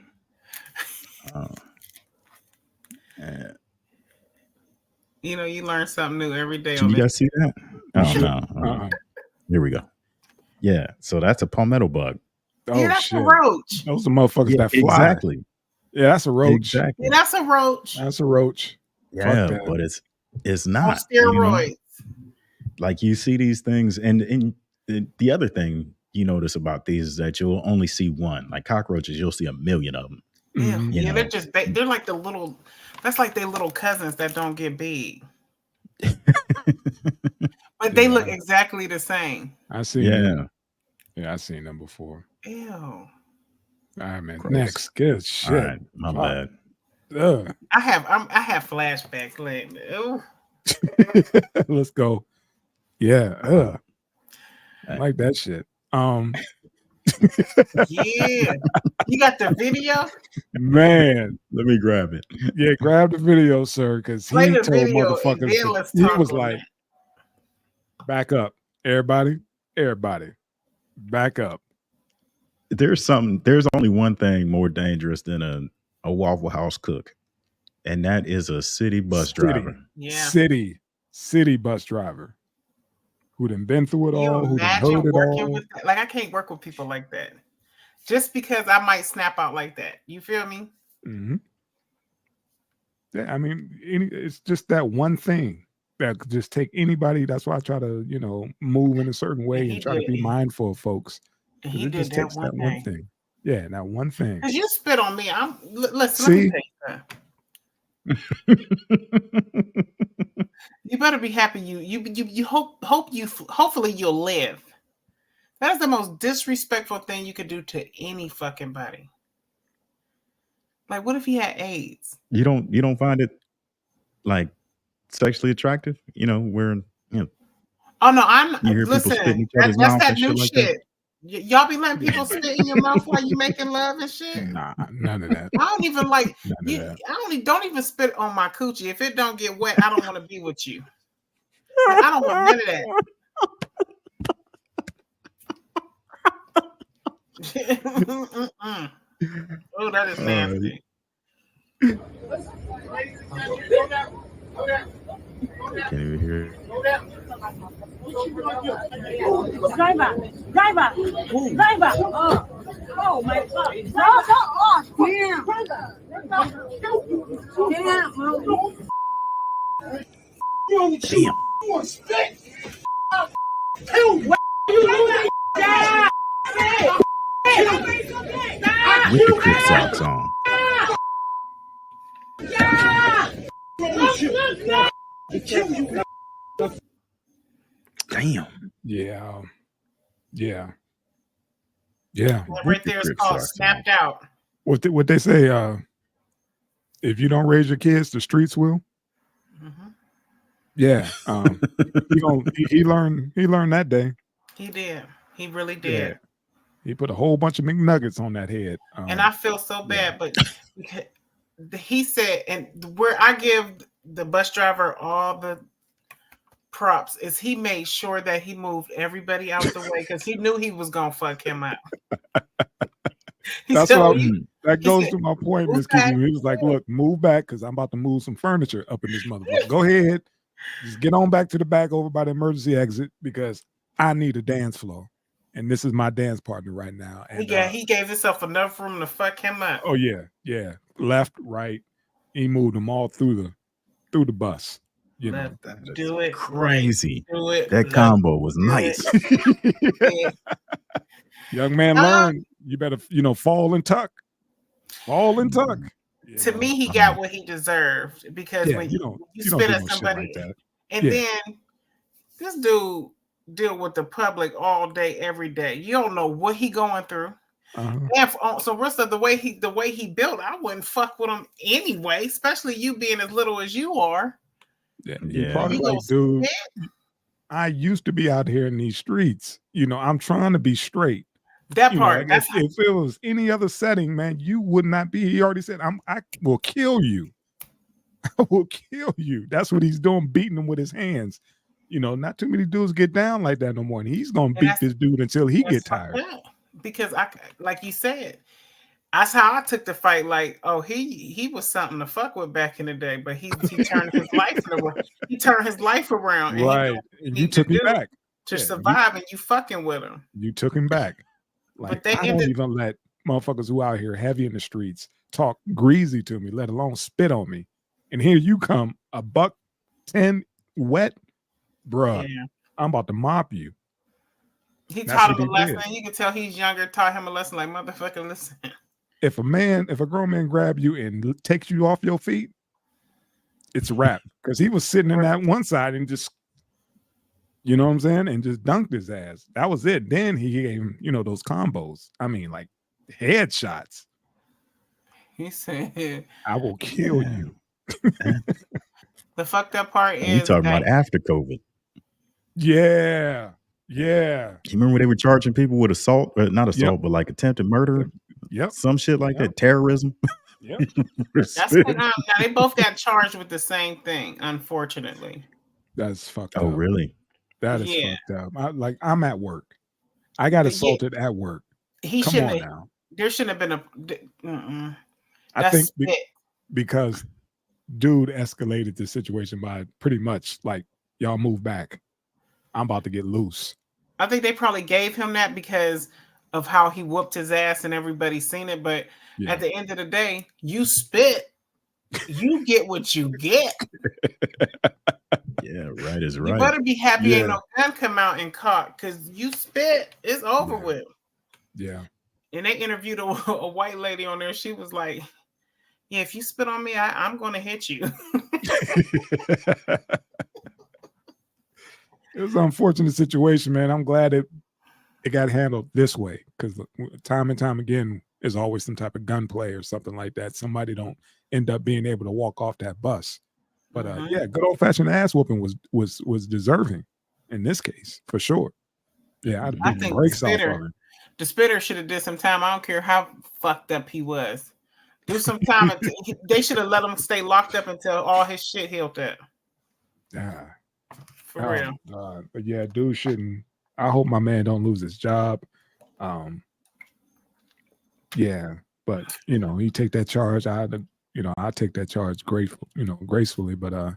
[SPEAKER 3] You learn something new every day.
[SPEAKER 1] Did you guys see that? Oh no! Here we go. Yeah, so that's a palmetto bug.
[SPEAKER 3] Oh, that's a roach.
[SPEAKER 2] Those are motherfuckers that fly.
[SPEAKER 1] Exactly.
[SPEAKER 2] Yeah, that's a roach.
[SPEAKER 1] Exactly.
[SPEAKER 3] Yeah, that's a roach.
[SPEAKER 2] That's a roach.
[SPEAKER 1] Yeah, but it's not.
[SPEAKER 3] On steroids.
[SPEAKER 1] Like you see these things, and the other thing you notice about these is that you'll only see one. Like cockroaches, you'll see a million of them.
[SPEAKER 3] Yeah, they're like the little. That's like their little cousins that don't get big. But they look exactly the same.
[SPEAKER 2] I see. Yeah, I've seen them before.
[SPEAKER 3] Ew.
[SPEAKER 2] All right, man. Gross. Next, good shit.
[SPEAKER 1] All right, my bad.
[SPEAKER 3] I have flashbacks.
[SPEAKER 2] Let's go. Yeah. I like that shit.
[SPEAKER 3] Yeah. You got the video?
[SPEAKER 2] Man.
[SPEAKER 1] Let me grab it.
[SPEAKER 2] Yeah, grab the video, sir, because he told motherfuckers. He was like, back up. Everybody, back up.
[SPEAKER 1] There's only one thing more dangerous than a Waffle House cook, and that is a city bus driver.
[SPEAKER 3] Yeah.
[SPEAKER 2] City bus driver. Who done been through it all, who done heard it all.
[SPEAKER 3] Like I can't work with people like that. Just because I might snap out like that. You feel me?
[SPEAKER 2] Mm-hmm. Yeah, I mean, it's just that one thing that could just take anybody. That's why I try to, move in a certain way and try to be mindful of folks.
[SPEAKER 3] He did that one thing.
[SPEAKER 2] Yeah, that one thing.
[SPEAKER 3] Because you spit on me. Listen,
[SPEAKER 2] see?
[SPEAKER 3] Let me tell you you better be happy. You hopefully you'll live. That is the most disrespectful thing you could do to any fucking body. Like, what if he had AIDS?
[SPEAKER 1] You don't find it like sexually attractive? Wearing
[SPEAKER 3] Oh no,
[SPEAKER 1] you hear people spit in each other's mouth
[SPEAKER 3] that
[SPEAKER 1] and
[SPEAKER 3] new
[SPEAKER 1] shit.
[SPEAKER 3] Like that? Y'all be letting people spit in your mouth while you making love and shit?
[SPEAKER 2] Nah, none of that.
[SPEAKER 3] I don't even like you. Don't even spit on my coochie. If it don't get wet, I don't want to be with you. I don't want none of that. Oh, that is nasty.
[SPEAKER 1] I can't even hear it.
[SPEAKER 5] Driver. Oh my God. Damn.
[SPEAKER 1] Damn. With the Crip socks on. Damn.
[SPEAKER 2] Yeah.
[SPEAKER 3] That
[SPEAKER 1] With
[SPEAKER 3] right
[SPEAKER 1] the
[SPEAKER 3] there is
[SPEAKER 1] Crip
[SPEAKER 3] called
[SPEAKER 1] socks
[SPEAKER 3] snapped out.
[SPEAKER 2] What they say? If you don't raise your kids, the streets will.
[SPEAKER 3] Mm-hmm.
[SPEAKER 2] Yeah. He learned that day.
[SPEAKER 3] He did. He really did.
[SPEAKER 2] Yeah. He put a whole bunch of McNuggets on that head.
[SPEAKER 3] And I feel so bad, but he said, and where I give the bus driver all the props is he made sure that he moved everybody out the way because he knew he was gonna fuck him out.
[SPEAKER 2] That's
[SPEAKER 3] said,
[SPEAKER 2] what that
[SPEAKER 3] he
[SPEAKER 2] goes
[SPEAKER 3] said,
[SPEAKER 2] to my point,
[SPEAKER 3] "Move
[SPEAKER 2] Miss Kiki.
[SPEAKER 3] back."
[SPEAKER 2] He was like, "Look, move back because I'm about to move some furniture up in this motherfucker. Go ahead, just get on back to the back over by the emergency exit because I need a dance floor, and this is my dance partner right now." And
[SPEAKER 3] he gave himself enough room to fuck him up.
[SPEAKER 2] oh yeah, left, right, he moved them all through the bus. You know,
[SPEAKER 3] Do it
[SPEAKER 1] crazy.
[SPEAKER 3] Right. Do it.
[SPEAKER 1] That combo was nice.
[SPEAKER 2] Young man, learn. You better, fall and tuck. Fall and tuck.
[SPEAKER 3] To me, he got what he deserved because when you spit at somebody,
[SPEAKER 2] like that.
[SPEAKER 3] And then this dude deal with the public all day, every day. You don't know what he going through. And so Rissa, the way he built, I wouldn't fuck with him anyway, especially you being as little as you are.
[SPEAKER 2] Yeah. Probably like, dude, I used to be out here in these streets. I'm trying to be straight.
[SPEAKER 3] That part.
[SPEAKER 2] If it was any other setting, man, you would not be. He already said, I will kill you. I will kill you. That's what he's doing, beating him with his hands. Not too many dudes get down like that no more. And he's gonna beat this dude until he get tired.
[SPEAKER 3] Because like you said, that's how I took the fight. Like, oh, he was something to fuck with back in the day, but he turned his life around. He turned his life around,
[SPEAKER 2] right? And you took him back
[SPEAKER 3] to survive, and you fucking with him.
[SPEAKER 2] You took him back. Like, I don't even let motherfuckers who out here heavy in the streets talk greasy to me, let alone spit on me. And here you come, $110 wet, bruh. Yeah. I'm about to mop you.
[SPEAKER 3] He taught him a lesson. You can tell he's younger. Taught him a lesson, like, motherfucker, listen.
[SPEAKER 2] If a grown man grab you and takes you off your feet, it's a wrap. Because he was sitting in that one side and just, you know what I'm saying, and just dunked his ass. That was it. Then he gave him, those combos. I mean, like headshots.
[SPEAKER 3] He said,
[SPEAKER 2] "I will kill you."
[SPEAKER 3] The fucked up part is
[SPEAKER 1] we talking about after COVID.
[SPEAKER 2] Yeah.
[SPEAKER 1] You remember they were charging people with assault, not assault, but like attempted murder?
[SPEAKER 2] Yep.
[SPEAKER 1] Some shit like that. Terrorism.
[SPEAKER 2] Yep.
[SPEAKER 3] That's now they both got charged with the same thing, unfortunately.
[SPEAKER 2] That's fucked up.
[SPEAKER 1] Oh, really?
[SPEAKER 2] That is fucked up. I'm at work. I got assaulted at work. Come on now.
[SPEAKER 3] There shouldn't have been
[SPEAKER 2] I think because dude escalated the situation by pretty much like, y'all move back. I'm about to get loose.
[SPEAKER 3] I think they probably gave him that because of how he whooped his ass and everybody's seen it. But at the end of the day, you spit, you get what you get.
[SPEAKER 1] Yeah, right is right.
[SPEAKER 3] You better be happy ain't no gun come out and caught because you spit, it's over with.
[SPEAKER 2] Yeah.
[SPEAKER 3] And they interviewed a white lady on there. She was like, yeah, if you spit on me, I'm going to hit you.
[SPEAKER 2] It was an unfortunate situation, man. I'm glad it got handled this way because time and time again, there's always some type of gunplay or something like that. Somebody don't end up being able to walk off that bus. But good old fashioned ass whooping was deserving in this case for sure. Yeah,
[SPEAKER 3] I think the spitter should have did some time. I don't care how fucked up he was. Do some time. They should have let him stay locked up until all his shit healed up.
[SPEAKER 2] Yeah.
[SPEAKER 3] For real.
[SPEAKER 2] But yeah, dude shouldn't. I hope my man don't lose his job. Yeah, but he take that charge. I take that charge gracefully. But I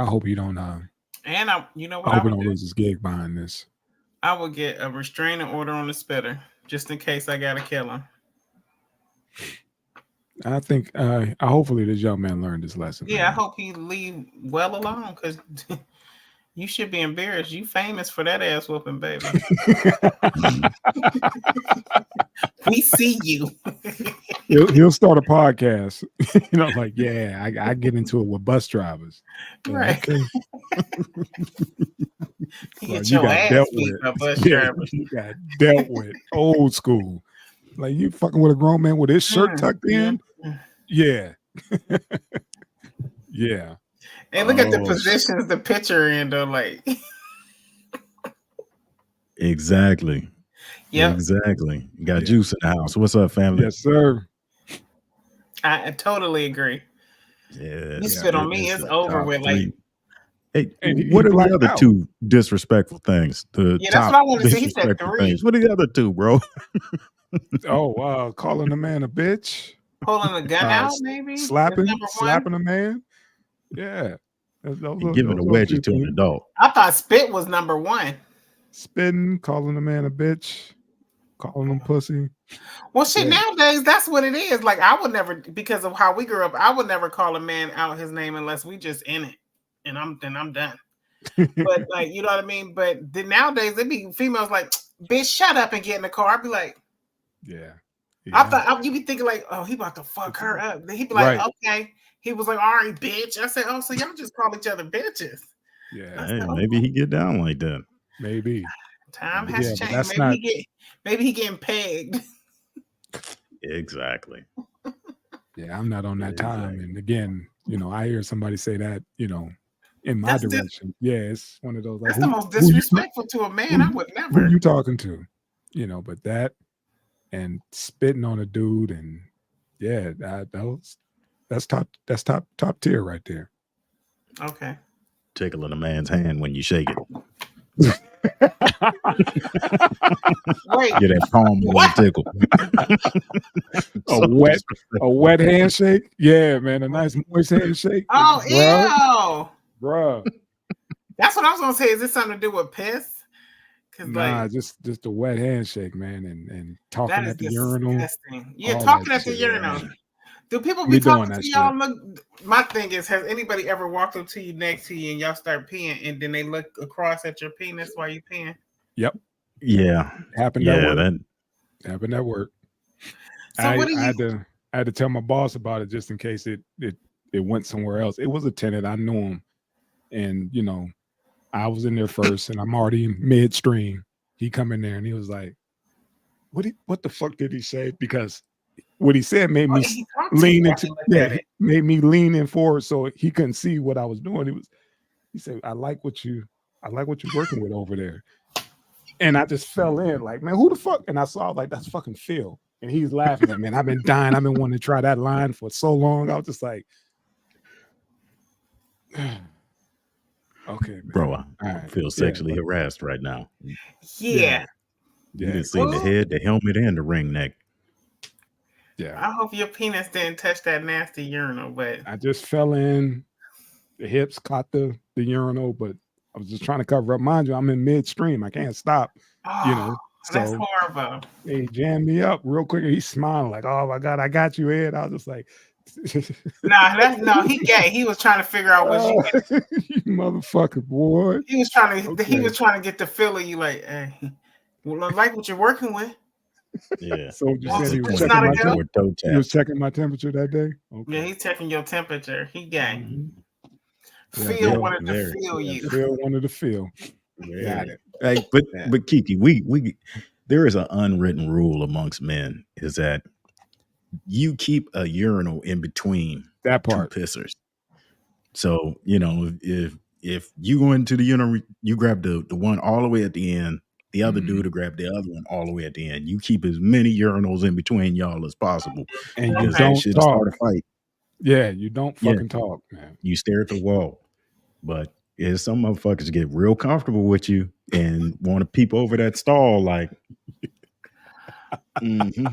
[SPEAKER 2] hope he don't.
[SPEAKER 3] And I hope he
[SPEAKER 2] don't lose his gig behind this.
[SPEAKER 3] I will get a restraining order on the spitter just in case I gotta kill him.
[SPEAKER 2] I think hopefully this young man learned his lesson.
[SPEAKER 3] Yeah, I
[SPEAKER 2] Man.
[SPEAKER 3] hope he leave well alone because you should be embarrassed. You famous for that ass whooping, baby. We see you.
[SPEAKER 2] He'll start a podcast. Like, yeah, I get into it with bus drivers.
[SPEAKER 3] Right.
[SPEAKER 2] Okay.
[SPEAKER 3] You
[SPEAKER 2] Bro,
[SPEAKER 3] get
[SPEAKER 2] you
[SPEAKER 3] your
[SPEAKER 2] got
[SPEAKER 3] ass
[SPEAKER 2] dealt
[SPEAKER 3] beat
[SPEAKER 2] with.
[SPEAKER 3] by bus
[SPEAKER 2] Yeah,
[SPEAKER 3] drivers.
[SPEAKER 2] you got dealt with. Old school. Like you fucking with a grown man with his shirt tucked in. Yeah. Yeah.
[SPEAKER 3] And look at the
[SPEAKER 1] Oh,
[SPEAKER 3] positions the picture in though, like
[SPEAKER 1] exactly.
[SPEAKER 3] yep.
[SPEAKER 1] Exactly. You got
[SPEAKER 2] Yeah.
[SPEAKER 1] juice in the house. What's up, family?
[SPEAKER 2] Yes, sir.
[SPEAKER 3] I totally agree.
[SPEAKER 1] Yeah.
[SPEAKER 3] You spit on me, it's over with. Like,
[SPEAKER 1] hey,
[SPEAKER 2] And
[SPEAKER 1] what
[SPEAKER 2] he
[SPEAKER 1] are the
[SPEAKER 2] blacked
[SPEAKER 1] other
[SPEAKER 2] out.
[SPEAKER 1] two disrespectful things? The
[SPEAKER 3] yeah, that's what
[SPEAKER 1] top
[SPEAKER 3] I want to say. He said
[SPEAKER 1] disrespectful
[SPEAKER 3] 3.
[SPEAKER 1] things. What are the other two, bro?
[SPEAKER 2] Calling a man a bitch.
[SPEAKER 3] Pulling a gun out, maybe. That's
[SPEAKER 2] Slapping
[SPEAKER 3] number 1.
[SPEAKER 2] a man. Yeah. Those
[SPEAKER 1] Giving a
[SPEAKER 2] are a few
[SPEAKER 1] wedgie to an
[SPEAKER 2] things.
[SPEAKER 1] adult.
[SPEAKER 3] I thought spit was number 1.
[SPEAKER 2] Spitting, calling a man a bitch, calling him pussy.
[SPEAKER 3] Well, shit,
[SPEAKER 2] Yeah.
[SPEAKER 3] nowadays that's what it is. Like, I would never, because of how we grew up, I would never call a man out his name unless we just in it, and I'm done. But like, you know what I mean. But then nowadays they be females like, bitch, shut up and get in the car. I'd be like,
[SPEAKER 2] Yeah.
[SPEAKER 3] I thought you be thinking like, oh, he about to fuck her up. Then he'd be like,
[SPEAKER 2] Right.
[SPEAKER 3] okay. He was like, all right, bitch. I said, oh, so y'all just call each other bitches.
[SPEAKER 2] Yeah.
[SPEAKER 1] Hey, maybe he get down like that.
[SPEAKER 2] Maybe.
[SPEAKER 3] Time has
[SPEAKER 2] but
[SPEAKER 3] changed.
[SPEAKER 2] that's
[SPEAKER 3] Maybe he getting pegged.
[SPEAKER 1] Exactly.
[SPEAKER 2] Yeah, I'm not on that time. And again, I hear somebody say that, in my
[SPEAKER 3] That's
[SPEAKER 2] direction. It's one of those like
[SPEAKER 3] That's the most disrespectful to a man. I would
[SPEAKER 2] who
[SPEAKER 3] never.
[SPEAKER 2] you talking to? But that and spitting on a dude and yeah, that's top tier right there.
[SPEAKER 3] Okay.
[SPEAKER 1] Tickling a man's hand when you shake it.
[SPEAKER 3] Wait,
[SPEAKER 1] Get that palm
[SPEAKER 3] what?
[SPEAKER 1] tickle.
[SPEAKER 2] A wet handshake? Yeah, man, a nice moist handshake.
[SPEAKER 3] Oh,
[SPEAKER 2] bruh.
[SPEAKER 3] That's what I was gonna say. Is this something to do with piss?
[SPEAKER 2] Nah, just a wet handshake, man, and talking at the urinal.
[SPEAKER 3] Yeah, talking at the urinal. Do people be talking to y'all? Look, my thing is, has anybody ever walked up to you next to you and y'all start peeing, and then they look across at your penis while you peeing?
[SPEAKER 2] Yep.
[SPEAKER 1] Yeah.
[SPEAKER 2] Happened at work. Happened at work. So I had to tell my boss about it just in case it went somewhere else. It was a tenant. I knew him, and I was in there first, and I'm already in midstream. He come in there and he was like, "What the fuck did he say?" Because what he said made me lean into made me lean in forward so he couldn't see what I was doing. He said, I like what you're working with over there. And I just fell in like, man, who the fuck? And I saw like, that's fucking Phil. And he's laughing at me. And I've been dying. I've been wanting to try that line for so long. I was just like, okay, man.
[SPEAKER 1] Bro, I feel sexually harassed right now.
[SPEAKER 3] Yeah.
[SPEAKER 1] You didn't see the head, the helmet, and the ring neck.
[SPEAKER 3] Yeah. I hope your penis didn't touch that nasty urinal, but
[SPEAKER 2] I just fell in. The hips caught the urinal, but I was just trying to cover up. Mind you, I'm in midstream. I can't stop.
[SPEAKER 3] So that's horrible.
[SPEAKER 2] He jammed me up real quick. He's smiling like, "Oh my god, I got you, Ed." I was just like,
[SPEAKER 3] "No, he gay. He was trying to figure out what
[SPEAKER 2] you motherfucker, boy."
[SPEAKER 3] He was trying to get the feel of you, like, hey, well, I like what you're working with.
[SPEAKER 1] Yeah.
[SPEAKER 2] So you said he was checking my temperature that day.
[SPEAKER 3] Okay. Yeah, he's checking your temperature. He gay.
[SPEAKER 2] Mm-hmm.
[SPEAKER 3] Phil wanted to feel you.
[SPEAKER 2] Phil wanted to feel.
[SPEAKER 1] Got it. Hey, but Kiki, we there is an unwritten rule amongst men is that you keep a urinal in between
[SPEAKER 2] that part
[SPEAKER 1] two pissers. So if you go into the urinal, you grab the one all the way at the end. The other dude to grab the other one all the way at the end. You keep as many urinals in between y'all as possible.
[SPEAKER 2] And you don't
[SPEAKER 1] start a fight.
[SPEAKER 2] Yeah, you don't fucking talk, man.
[SPEAKER 1] You stare at the wall. But some motherfuckers get real comfortable with you and want to peep over that stall like,
[SPEAKER 2] mm-hmm.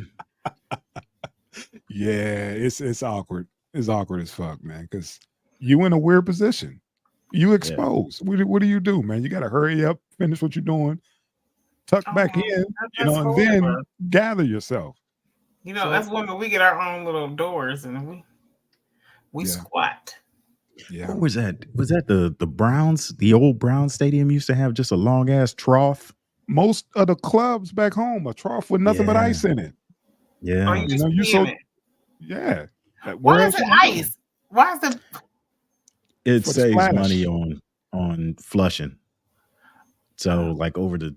[SPEAKER 2] Yeah, it's awkward. It's awkward as fuck, man, because you in a weird position. You exposed. Yeah. What do you do, man? You got to hurry up, finish what you're doing, tuck back in, and then gather yourself.
[SPEAKER 3] You know, as women, we get our own little doors and we squat.
[SPEAKER 2] Yeah.
[SPEAKER 1] What was that? Was that the Browns? The old Brown Stadium used to have just a long ass trough.
[SPEAKER 2] Most of the clubs back home, a trough with nothing but ice in it.
[SPEAKER 1] Yeah.
[SPEAKER 3] Oh, you just pee in it.
[SPEAKER 2] Yeah.
[SPEAKER 3] Why is it ice? Why is it?
[SPEAKER 1] It saves
[SPEAKER 2] splash.
[SPEAKER 1] money on flushing. So like over the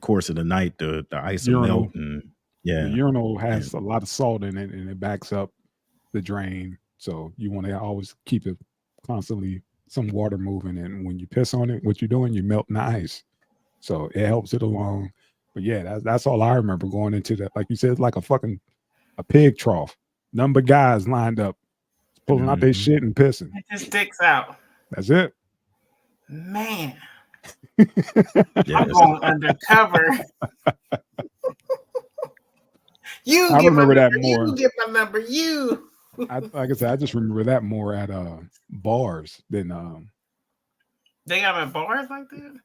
[SPEAKER 1] course of the night, the ice will melt and
[SPEAKER 2] the urinal has a lot of salt in it and it backs up the drain. So you want to always keep it constantly some water moving. And when you piss on it, what you're doing, you're melting the ice. So it helps it along. But yeah, that's all I remember going into that. Like you said, it's like a pig trough. Number of guys lined up, pulling out their shit and pissing.
[SPEAKER 3] It just sticks out.
[SPEAKER 2] That's it.
[SPEAKER 3] Man. I'm going undercover.
[SPEAKER 2] I remember that more.
[SPEAKER 3] You get my number. You.
[SPEAKER 2] Like I said, I just remember that more at bars than
[SPEAKER 3] They got them at bars like that?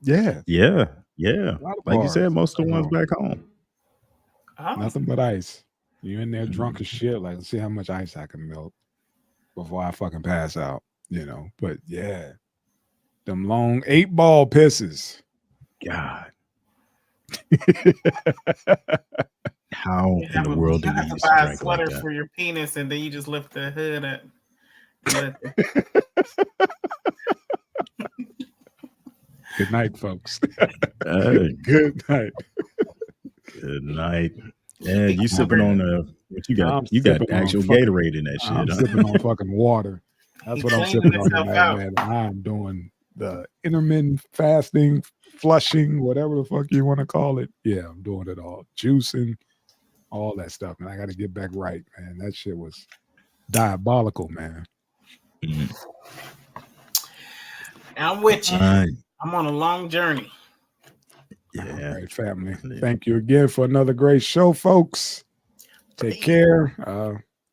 [SPEAKER 2] Yeah.
[SPEAKER 1] Like you said, most of the ones back home.
[SPEAKER 3] Oh.
[SPEAKER 2] Nothing but ice. You in there drunk as shit. Like, let's see how much ice I can melt before I fucking pass out. You know. But yeah, them long 8-ball pisses.
[SPEAKER 1] God. How in the world do we use to
[SPEAKER 3] buy a
[SPEAKER 1] drink
[SPEAKER 3] sweater
[SPEAKER 1] like that?
[SPEAKER 3] for your penis and then you just lift the hood up.
[SPEAKER 2] Good night, folks.
[SPEAKER 1] Good
[SPEAKER 2] night.
[SPEAKER 1] Good night. Yeah, you sipping on what you got? You got actual Gatorade in that shit.
[SPEAKER 2] I'm sipping on fucking water. That's what I'm sipping on tonight, man. I'm doing the intermittent fasting, flushing, whatever the fuck you want to call it. Yeah, I'm doing it all. Juicing, all that stuff. And I got to get back right, man. That shit was diabolical, man.
[SPEAKER 3] I'm with you. I'm on a long journey.
[SPEAKER 2] Yeah. All right, family. Thank you again for another great show, folks. Take care.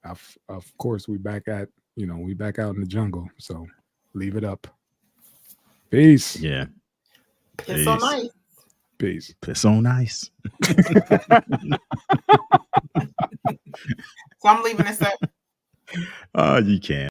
[SPEAKER 2] Of course, we back out in the jungle. So leave it up. Peace.
[SPEAKER 1] Yeah.
[SPEAKER 3] Piss on ice.
[SPEAKER 2] Peace.
[SPEAKER 1] Piss on ice.
[SPEAKER 3] So I'm leaving this up.
[SPEAKER 1] You can't.